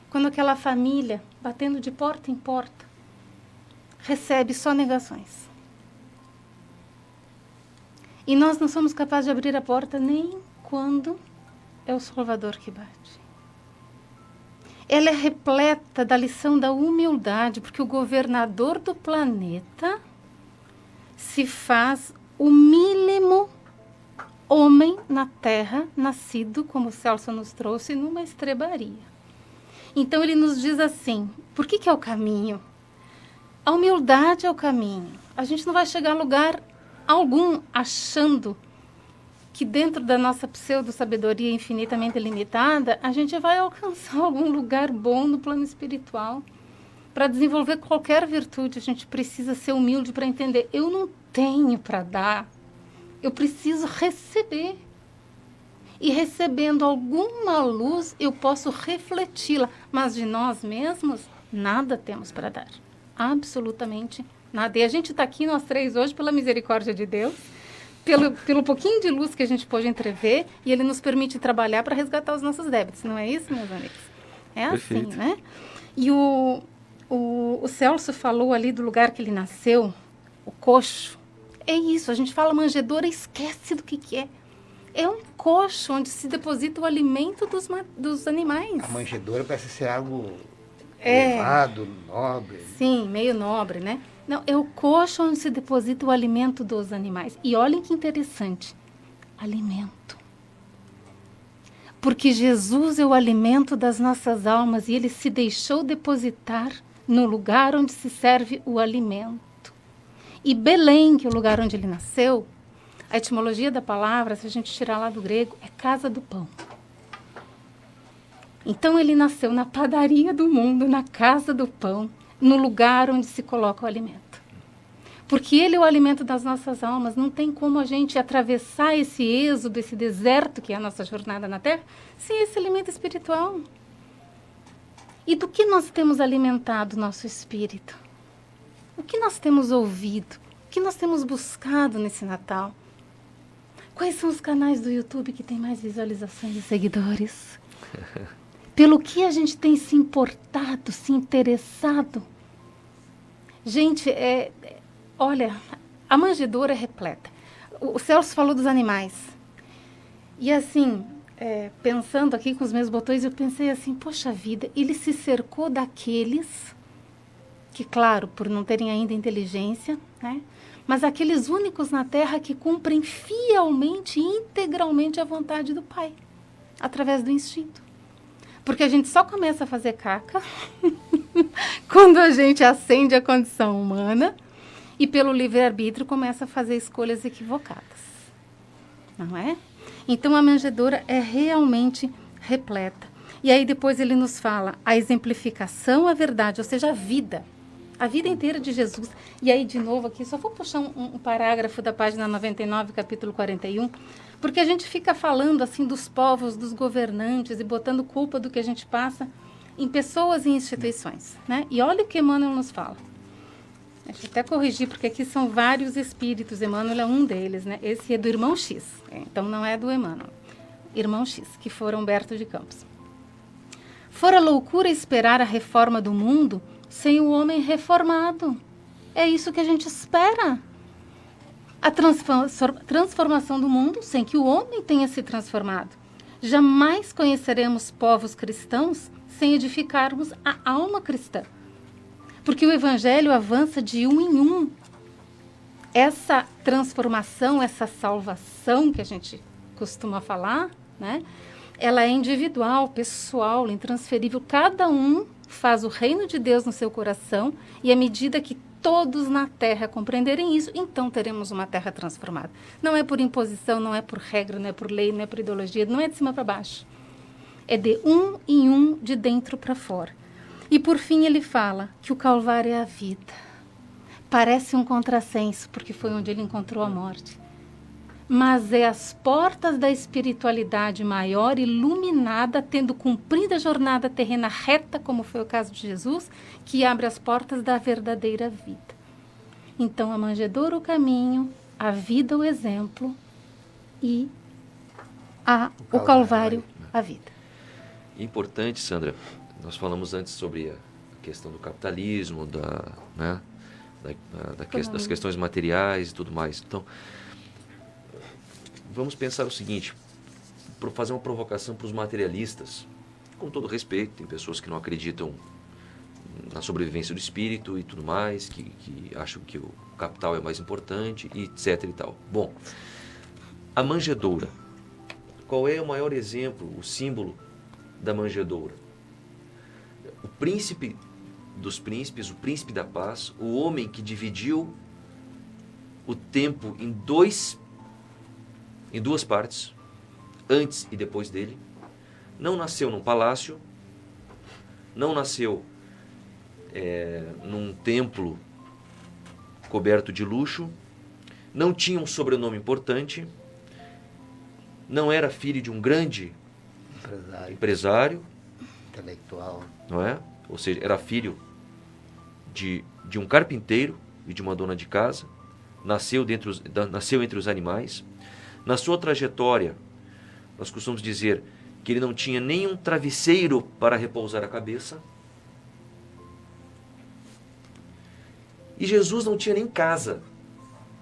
Quando aquela família, batendo de porta em porta, recebe só negações. E nós não somos capazes de abrir a porta nem quando é o Salvador que bate. Ela é repleta da lição da humildade, porque o governador do planeta se faz o mínimo homem na Terra, nascido, como o Celso nos trouxe, numa estrebaria. Então ele nos diz assim, por que é o caminho? A humildade é o caminho. A gente não vai chegar a lugar algum achando que dentro da nossa pseudo-sabedoria infinitamente limitada, a gente vai alcançar algum lugar bom no plano espiritual. Para desenvolver qualquer virtude, a gente precisa ser humilde para entender. Eu não tenho para dar, eu preciso receber. E recebendo alguma luz, eu posso refleti-la. Mas de nós mesmos, nada temos para dar. Absolutamente nada. E a gente está aqui, nós três, hoje, pela misericórdia de Deus, pelo pouquinho de luz que a gente pôde entrever, e ele nos permite trabalhar para resgatar os nossos débitos. Não é isso, meus amigos? É assim, né? E o Celso falou ali do lugar que ele nasceu, o coxo. É isso, a gente fala manjedoura e esquece do que é. É um coxo onde se deposita o alimento dos animais. A manjedoura parece ser algo elevado, nobre. Sim, meio nobre, né? Não, é o coxo onde se deposita o alimento dos animais. E olhem que interessante, alimento. Porque Jesus é o alimento das nossas almas e ele se deixou depositar no lugar onde se serve o alimento. E Belém, que é o lugar onde ele nasceu, a etimologia da palavra, se a gente tirar lá do grego, é casa do pão. Então ele nasceu na padaria do mundo, na casa do pão, no lugar onde se coloca o alimento. Porque ele é o alimento das nossas almas. Não tem como a gente atravessar esse êxodo, esse deserto que é a nossa jornada na Terra, sem esse alimento espiritual. E do que nós temos alimentado o nosso espírito? O que nós temos ouvido? O que nós temos buscado nesse Natal? Quais são os canais do YouTube que têm mais visualizações e seguidores? Pelo que a gente tem se importado, se interessado? Gente, olha, a manjedoura é repleta. O Celso falou dos animais. E assim, pensando aqui com os meus botões, eu pensei assim, poxa vida, ele se cercou daqueles que, claro, por não terem ainda inteligência, né? Mas aqueles únicos na Terra que cumprem fielmente e integralmente a vontade do Pai, através do instinto. Porque a gente só começa a fazer caca quando a gente acende a condição humana e pelo livre-arbítrio começa a fazer escolhas equivocadas. Não é? Então a manjedoura é realmente repleta. E aí depois ele nos fala a exemplificação, a verdade, ou seja, a vida inteira de Jesus. E aí, de novo, aqui, só vou puxar um parágrafo da página 99, capítulo 41, porque a gente fica falando, assim, dos povos, dos governantes e botando culpa do que a gente passa em pessoas e instituições, né? E olha o que Emmanuel nos fala. Deixa eu até corrigir, porque aqui são vários espíritos, Emmanuel é um deles, né? Esse é do irmão X, então não é do Emmanuel. Irmão X, que foi Humberto de Campos. Fora loucura esperar a reforma do mundo sem o homem reformado. É isso que a gente espera. A transformação do mundo sem que o homem tenha se transformado. Jamais conheceremos povos cristãos sem edificarmos a alma cristã. Porque o Evangelho avança de um em um. Essa transformação, essa salvação que a gente costuma falar, né? Ela é individual, pessoal, intransferível. Cada um faz o reino de Deus no seu coração e à medida que todos na Terra compreenderem isso, então teremos uma Terra transformada. Não é por imposição, não é por regra, não é por lei, não é por ideologia, não é de cima para baixo. É de um em um, de dentro para fora. E por fim ele fala que o Calvário é a vida. Parece um contrassenso, porque foi onde ele encontrou a morte. Mas é as portas da espiritualidade maior, iluminada, tendo cumprido a jornada terrena reta, como foi o caso de Jesus, que abre as portas da verdadeira vida. Então, a manjedoura, o caminho, a vida, o exemplo e o Calvário, a vida. Importante, Sandra, nós falamos antes sobre a questão do capitalismo, das questões materiais e tudo mais. Então, vamos pensar o seguinte, fazer uma provocação para os materialistas, com todo respeito, tem pessoas que não acreditam na sobrevivência do espírito e tudo mais, que acham que o capital é mais importante, e etc e tal. Bom, a manjedoura, qual é o maior exemplo, o símbolo da manjedoura? O príncipe dos príncipes, o príncipe da paz, o homem que dividiu o tempo em duas partes, antes e depois dele, não nasceu num palácio, não nasceu num templo coberto de luxo, não tinha um sobrenome importante, não era filho de um grande empresário, intelectual, não é? Ou seja, era filho de um carpinteiro e de uma dona de casa, nasceu entre os animais. Na sua trajetória, nós costumamos dizer que ele não tinha nenhum travesseiro para repousar a cabeça. E Jesus não tinha nem casa,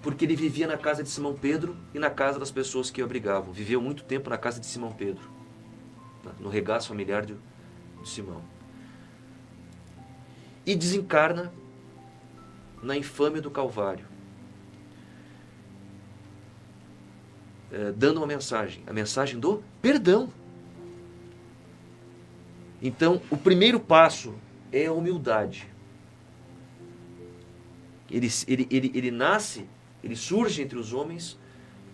porque ele vivia na casa de Simão Pedro e na casa das pessoas que o abrigavam. Viveu muito tempo na casa de Simão Pedro, no regaço familiar de Simão. e desencarna na infâmia do Calvário, dando uma mensagem, a mensagem do perdão. Então, o primeiro passo é a humildade. Ele nasce, ele surge entre os homens,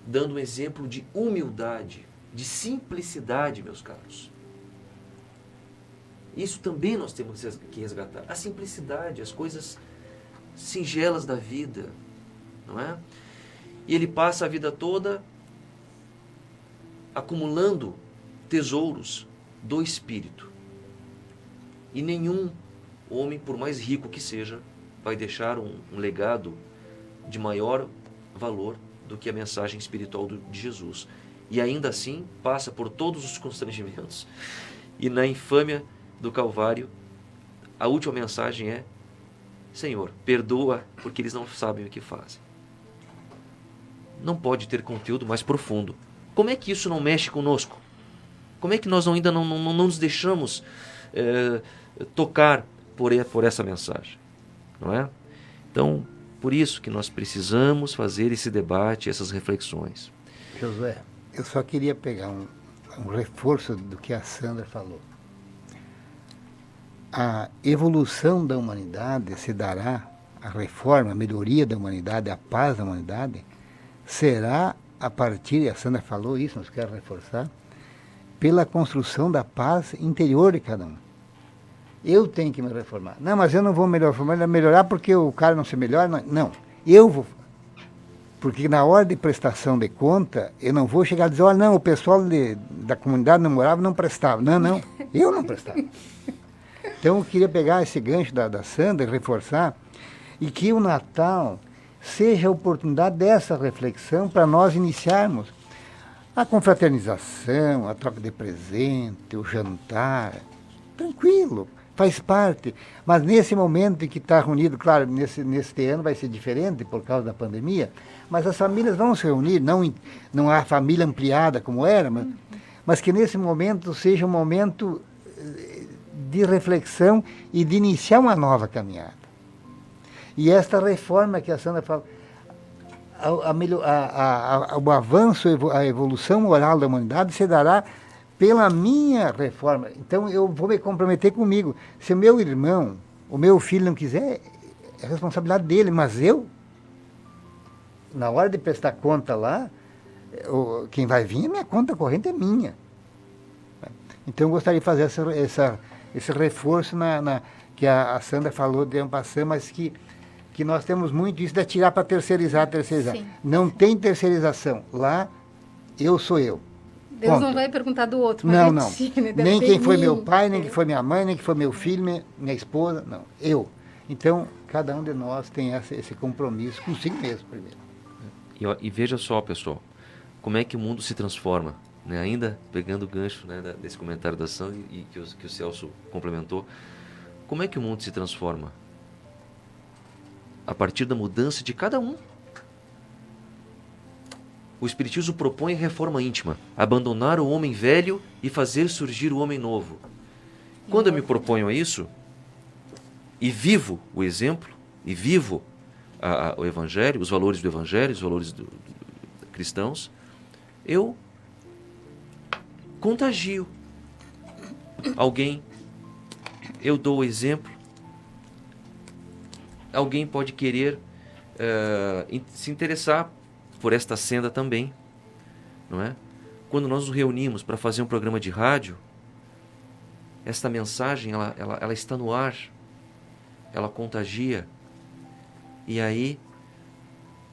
dando um exemplo de humildade, de simplicidade, meus caros. Isso também nós temos que resgatar. A simplicidade, as coisas singelas da vida, não é? E ele passa a vida toda acumulando tesouros do Espírito. E nenhum homem, por mais rico que seja, vai deixar um legado de maior valor do que a mensagem espiritual de Jesus. E ainda assim passa por todos os constrangimentos. E na infâmia do Calvário, a última mensagem é: Senhor, perdoa, porque eles não sabem o que fazem. Não pode ter conteúdo mais profundo. Como é que isso não mexe conosco? Como é que nós ainda não nos deixamos tocar por essa mensagem? Não é? Então, por isso que nós precisamos fazer esse debate, essas reflexões. Josué, eu só queria pegar um reforço do que a Sandra falou. A evolução da humanidade se dará, a reforma, a melhoria da humanidade, a paz da humanidade, será a partir, a Sandra falou isso, nós queremos reforçar, pela construção da paz interior de cada um. Eu tenho que me reformar. Não, mas eu não vou melhorar porque o cara não se melhora. Não, eu vou. Porque na hora de prestação de conta, eu não vou chegar a dizer, olha, não, o pessoal da comunidade não morava, não prestava. Não, eu não prestava. Então eu queria pegar esse gancho da Sandra e reforçar, e que o Natal seja a oportunidade dessa reflexão para nós iniciarmos a confraternização, a troca de presente, o jantar. Tranquilo, faz parte. Mas nesse momento em que está reunido, claro, nesse ano vai ser diferente por causa da pandemia, mas as famílias vão se reunir, não há família ampliada como era, mas que nesse momento seja um momento de reflexão e de iniciar uma nova caminhada. E esta reforma que a Sandra fala, o avanço, a evolução moral da humanidade se dará pela minha reforma. Então eu vou me comprometer comigo. Se o meu irmão, o meu filho não quiser, é responsabilidade dele, mas eu, na hora de prestar conta lá, quem vai vir, a minha conta corrente é minha. Então eu gostaria de fazer esse reforço que a Sandra falou de ampassão, mas que nós temos muito isso de tirar para terceirizar. Sim. Não tem terceirização. Lá, eu sou eu. Deus Ponto. Não vai perguntar do outro. Não. Nem quem foi meu pai, nem quem foi minha mãe, nem quem foi meu filho, minha esposa. Não, eu. Então, cada um de nós tem esse compromisso consigo mesmo primeiro. E veja só, pessoal, como é que o mundo se transforma. Né? Ainda pegando o gancho, né, desse comentário da Sandra e que o Celso complementou. Como é que o mundo se transforma? A partir da mudança de cada um. O Espiritismo propõe reforma íntima, abandonar o homem velho e fazer surgir o homem novo. Quando eu me proponho a isso, e vivo o exemplo, e vivo o Evangelho, os valores do Evangelho, os valores cristãos, eu contagio alguém, eu dou o exemplo. Alguém pode querer se interessar por esta senda também, não é? Quando nós nos reunimos para fazer um programa de rádio, esta mensagem ela está no ar, ela contagia, e aí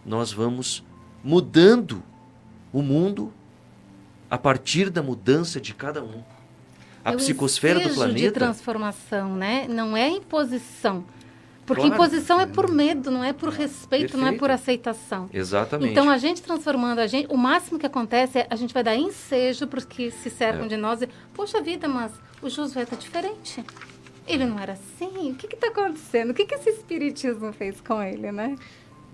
nós vamos mudando o mundo a partir da mudança de cada um. A psicosfera do planeta de transformação, né? Não é imposição. Porque claro, imposição é por medo, não é por respeito, perfeito. Não é por aceitação. Exatamente. Então, a gente transformando a gente, o máximo que acontece é a gente vai dar ensejo para os que se cercam de nós. Poxa vida, mas o Josué está diferente. Ele não era assim. O que está acontecendo? O que esse espiritismo fez com ele, né?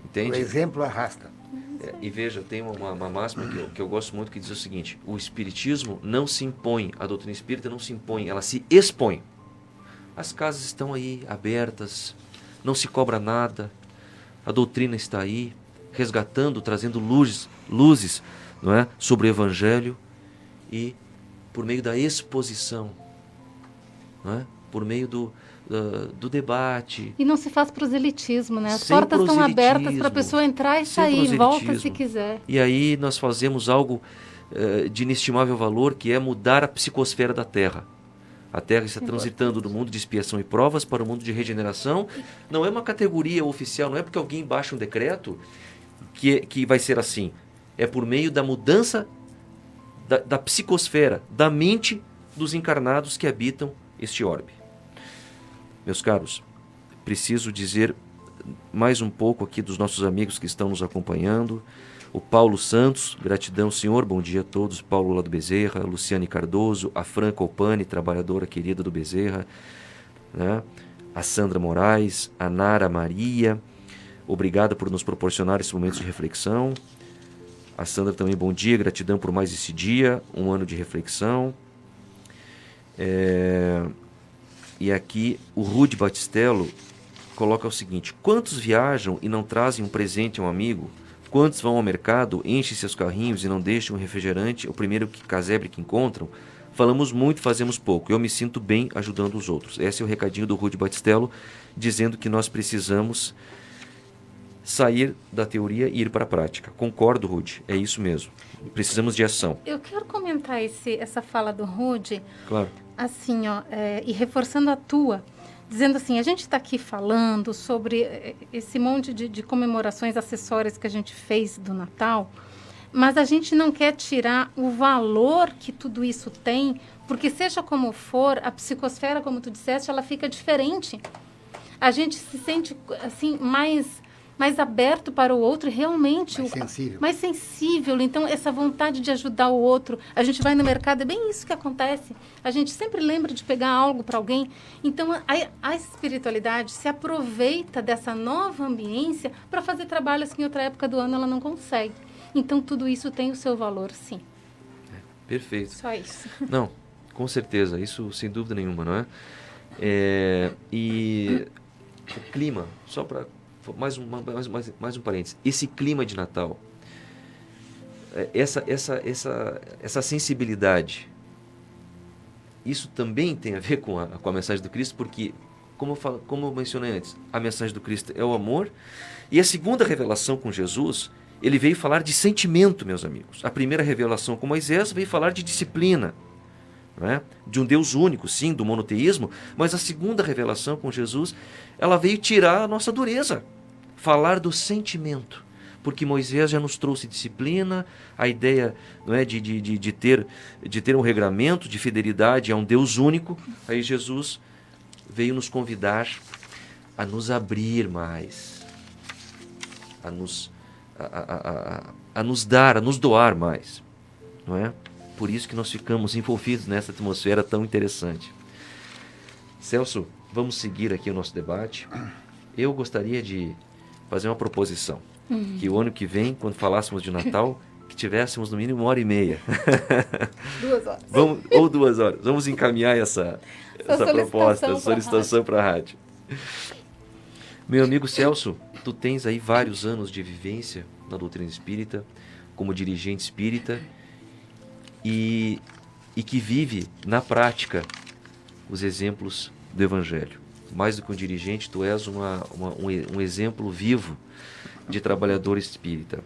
Entende? O exemplo arrasta. E veja, tem uma máxima que eu gosto muito que diz o seguinte: o espiritismo não se impõe, a doutrina espírita não se impõe, ela se expõe. As casas estão aí, abertas, não se cobra nada, a doutrina está aí, resgatando, trazendo luzes, não é, sobre o Evangelho, e por meio da exposição, não é, por meio do debate. E não se faz proselitismo, né? As Sem portas estão abertas para a proselitismo. pessoa entrar e Sem sair, volta se proselitismo. quiser. E aí nós fazemos algo de inestimável valor, que é mudar a psicosfera da Terra. A Terra está transitando do mundo de expiação e provas para o mundo de regeneração. Não é uma categoria oficial, não é porque alguém baixa um decreto que vai ser assim. É por meio da mudança da psicosfera, da mente dos encarnados que habitam este orbe. Meus caros, preciso dizer mais um pouco aqui dos nossos amigos que estão nos acompanhando. O Paulo Santos, gratidão, senhor, bom dia a todos. Paulo lá do Bezerra, Luciane Cardoso, a Fran Copani, trabalhadora querida do Bezerra, né? A Sandra Moraes, a Nara Maria, obrigada por nos proporcionar esses momentos de reflexão. A Sandra também, bom dia, gratidão por mais esse dia, um ano de reflexão. E aqui o Rude Batistello coloca o seguinte: quantos viajam e não trazem um presente a um amigo? Quantos vão ao mercado, enchem seus carrinhos e não deixam um refrigerante, o primeiro casebre que encontram? Falamos muito, fazemos pouco. Eu me sinto bem ajudando os outros. Esse é o recadinho do Rude Batistello, dizendo que nós precisamos sair da teoria e ir para a prática. Concordo, Rude, é isso mesmo. Precisamos de ação. Eu quero comentar essa fala do Rude, Claro. assim, ó, e reforçando a tua, dizendo assim, a gente está aqui falando sobre esse monte de comemorações acessórias que a gente fez do Natal, mas a gente não quer tirar o valor que tudo isso tem, porque seja como for, a psicosfera, como tu disseste, ela fica diferente. A gente se sente, assim, mais aberto para o outro, realmente. Mais sensível. Mais sensível. Então, essa vontade de ajudar o outro. A gente vai no mercado, é bem isso que acontece. A gente sempre lembra de pegar algo para alguém. Então, a espiritualidade se aproveita dessa nova ambiência para fazer trabalhos que em outra época do ano ela não consegue. Então, tudo isso tem o seu valor, sim. Perfeito. Só isso. Não, com certeza, isso sem dúvida nenhuma, não é? E o clima, só para mais um parênteses, esse clima de Natal, essa sensibilidade, isso também tem a ver com a mensagem do Cristo, porque, como eu mencionei antes, a mensagem do Cristo é o amor, e a segunda revelação com Jesus, ele veio falar de sentimento, meus amigos. A primeira revelação com Moisés veio falar de disciplina, não é? De um Deus único, sim, do monoteísmo, mas a segunda revelação com Jesus, ela veio tirar a nossa dureza, falar do sentimento, porque Moisés já nos trouxe disciplina, a ideia, não é, de ter um regramento de fidelidade a um Deus único. Aí Jesus veio nos convidar a nos abrir mais, a nos dar, a nos doar mais, não é? Por isso que nós ficamos envolvidos nessa atmosfera tão interessante. Celso, vamos seguir aqui o nosso debate. Eu gostaria de fazer uma proposição, que o ano que vem, quando falássemos de Natal, que tivéssemos no mínimo 1h30. 2 horas. Ou 2 horas. Vamos encaminhar essa proposta, essa solicitação para a rádio. Meu amigo Celso, tu tens aí vários anos de vivência na doutrina espírita, como dirigente espírita, e que vive na prática os exemplos do Evangelho. Mais do que um dirigente, tu és um exemplo vivo de trabalhador espírita.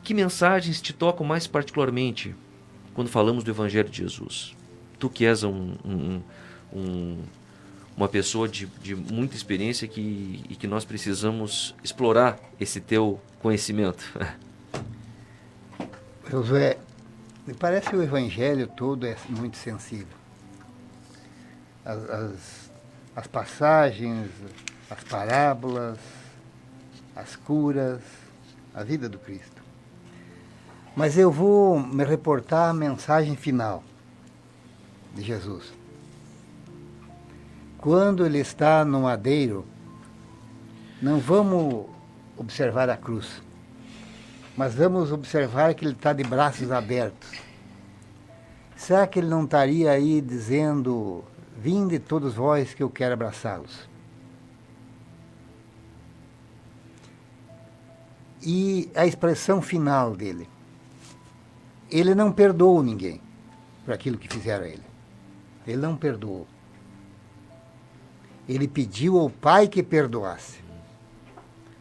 Que mensagens te tocam mais particularmente quando falamos do Evangelho de Jesus? Tu que és uma pessoa de muita experiência e que nós precisamos explorar esse teu conhecimento. Josué, me parece que o Evangelho todo é muito sensível. As passagens, as parábolas, as curas, a vida do Cristo. Mas eu vou me reportar à mensagem final de Jesus. Quando ele está no madeiro, não vamos observar a cruz, mas vamos observar que ele está de braços abertos. Será que ele não estaria aí dizendo, vinde todos vós que eu quero abraçá-los. E a expressão final dele, ele não perdoou ninguém por aquilo que fizeram a ele. Ele não perdoou. Ele pediu ao Pai que perdoasse.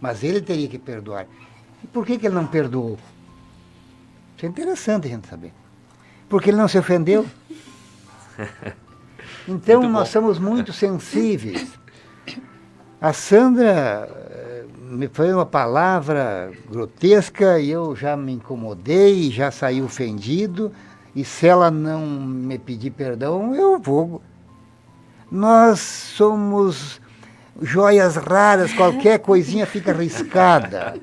Mas ele teria que perdoar. E por que ele não perdoou? Isso é interessante a gente saber. Porque ele não se ofendeu. Então nós somos muito sensíveis. A Sandra me foi uma palavra grotesca e eu já me incomodei, já saí ofendido. E se ela não me pedir perdão, eu vou. Nós somos joias raras, qualquer coisinha fica arriscada.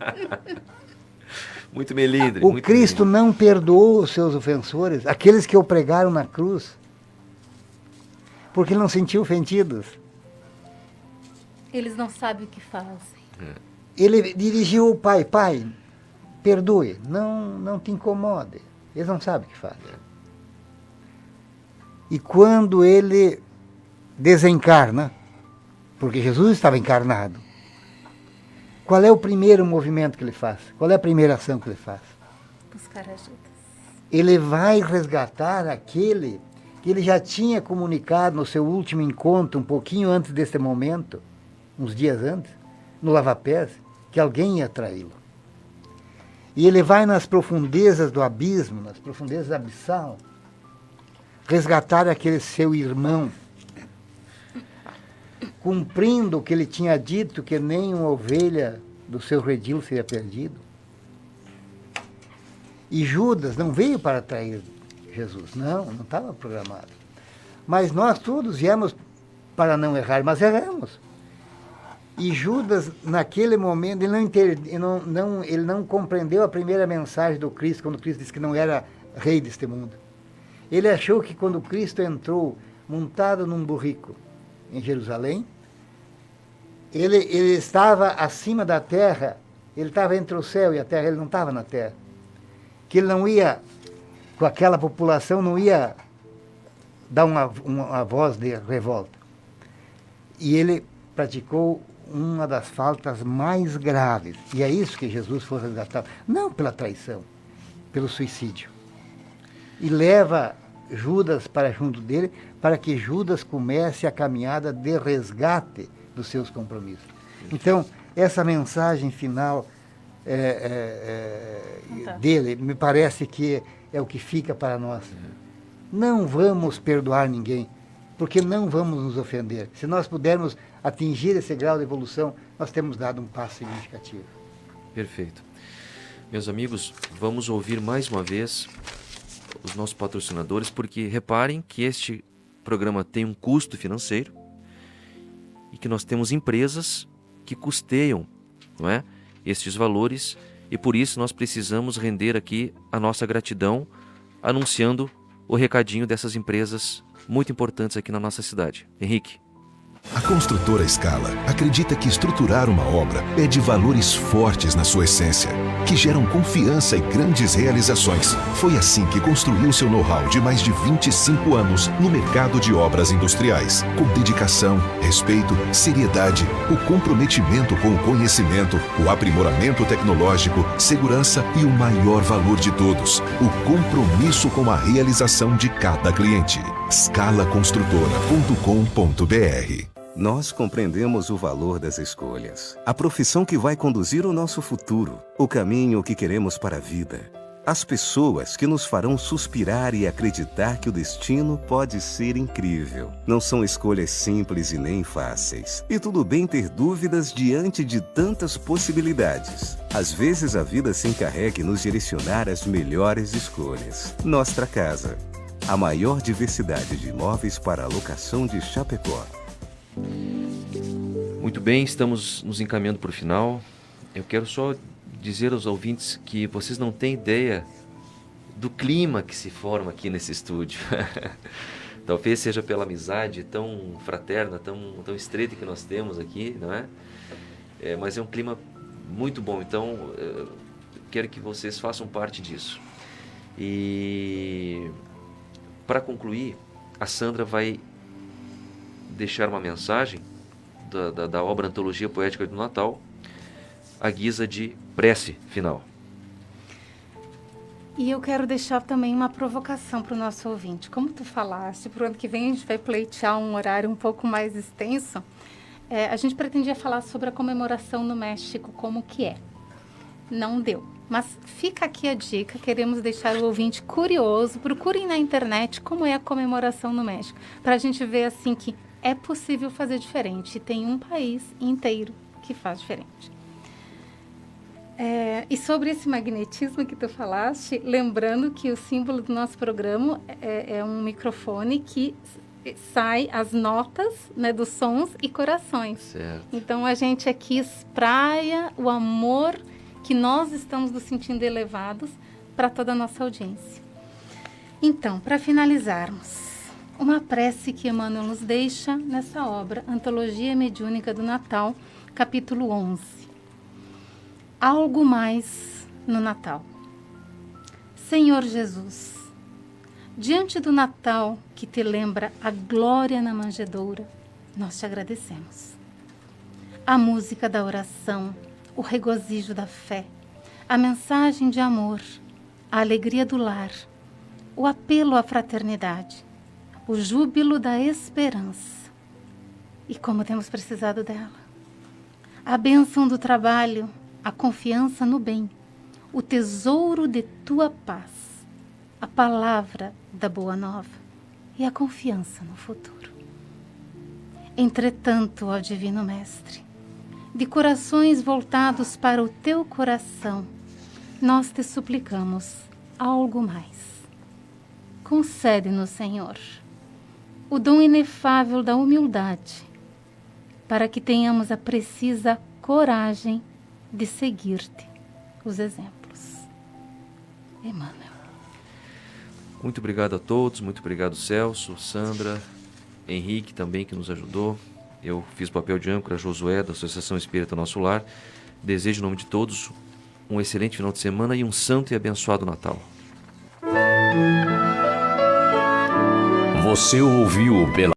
Muito melindre. O Cristo não perdoou os seus ofensores, aqueles que o pregaram na cruz, porque ele não sentiu ofendidos. Eles não sabem o que fazem. Ele dirigiu ao Pai, Pai, perdoe, não te incomode. Eles não sabem o que fazem. E quando ele desencarna, porque Jesus estava encarnado, qual é o primeiro movimento que ele faz? Qual é a primeira ação que ele faz? Buscar ajuda. Ele vai resgatar aquele que ele já tinha comunicado no seu último encontro, um pouquinho antes desse momento, uns dias antes, no lava-pés, que alguém ia traí-lo. E ele vai nas profundezas do abismo, nas profundezas abissal, resgatar aquele seu irmão, cumprindo o que ele tinha dito, que nem uma ovelha do seu redil seria perdido. E Judas não veio para trair Jesus, não estava programado. Mas nós todos viemos para não errar, mas erramos. E Judas, naquele momento, ele não compreendeu a primeira mensagem do Cristo, quando Cristo disse que não era rei deste mundo. Ele achou que quando Cristo entrou montado num burrico em Jerusalém, ele estava acima da terra, ele estava entre o céu e a terra, ele não estava na terra. Que ele não ia, com aquela população, não ia dar uma voz de revolta. E ele praticou uma das faltas mais graves. E é isso que Jesus foi resgatado. Não pela traição, pelo suicídio. E leva Judas para junto dele, para que Judas comece a caminhada de resgate dos seus compromissos. Então, essa mensagem final dele, me parece que é o que fica para nós. Não vamos perdoar ninguém, porque não vamos nos ofender. Se nós pudermos atingir esse grau de evolução, nós temos dado um passo significativo. Perfeito. Meus amigos, vamos ouvir mais uma vez os nossos patrocinadores, porque reparem que este programa tem um custo financeiro e que nós temos empresas que custeiam, não é, estes valores, e por isso nós precisamos render aqui a nossa gratidão anunciando o recadinho dessas empresas muito importantes aqui na nossa cidade. Henrique. A construtora Scala acredita que estruturar uma obra pede valores fortes na sua essência, que geram confiança e grandes realizações. Foi assim que construiu seu know-how de mais de 25 anos no mercado de obras industriais, com dedicação, respeito, seriedade, o comprometimento com o conhecimento, o aprimoramento tecnológico, segurança e o maior valor de todos, o compromisso com a realização de cada cliente. scalaconstrutora.com.br. Nós compreendemos o valor das escolhas, a profissão que vai conduzir o nosso futuro, o caminho que queremos para a vida, as pessoas que nos farão suspirar e acreditar que o destino pode ser incrível. Não são escolhas simples e nem fáceis. E tudo bem ter dúvidas diante de tantas possibilidades. Às vezes a vida se encarrega em nos direcionar às melhores escolhas. Nostra Casa, a maior diversidade de imóveis para alocação de Chapecó. Muito bem, estamos nos encaminhando para o final. Eu quero só dizer aos ouvintes que vocês não têm ideia do clima que se forma aqui nesse estúdio. Talvez seja pela amizade tão fraterna, tão estreita que nós temos aqui, não é? Mas é um clima muito bom, então quero que vocês façam parte disso. E para concluir, a Sandra vai deixar uma mensagem da obra Antologia Poética do Natal, à guisa de prece final. E eu quero deixar também uma provocação para o nosso ouvinte. Como tu falaste, para o ano que vem a gente vai pleitear um horário um pouco mais extenso. A gente pretendia falar sobre a comemoração no México, como que é. Não deu. Mas fica aqui a dica, queremos deixar o ouvinte curioso. Procurem na internet como é a comemoração no México, para a gente ver assim que é possível fazer diferente. Tem um país inteiro que faz diferente. E sobre esse magnetismo que tu falaste, lembrando que o símbolo do nosso programa é um microfone que sai as notas, né, dos sons e corações. Certo. Então a gente aqui espraia o amor que nós estamos nos sentindo elevados para toda a nossa audiência. Então, para finalizarmos, uma prece que Emmanuel nos deixa nessa obra, Antologia Mediúnica do Natal, capítulo 11. Algo mais no Natal. Senhor Jesus, diante do Natal que te lembra a glória na manjedoura, nós te agradecemos. A música da oração, o regozijo da fé, a mensagem de amor, a alegria do lar, o apelo à fraternidade, o júbilo da esperança. E como temos precisado dela. A bênção do trabalho, a confiança no bem, o tesouro de tua paz, a palavra da boa nova e a confiança no futuro. Entretanto, ó Divino Mestre, de corações voltados para o teu coração, nós te suplicamos algo mais. Concede-nos, Senhor, o dom inefável da humildade, para que tenhamos a precisa coragem de seguir-te os exemplos. Emmanuel. Muito obrigado a todos, muito obrigado Celso, Sandra, Henrique também que nos ajudou. Eu fiz o papel de âncora, Josué da Associação Espírita Nosso Lar. Desejo em nome de todos um excelente final de semana e um santo e abençoado Natal. Você ouviu pela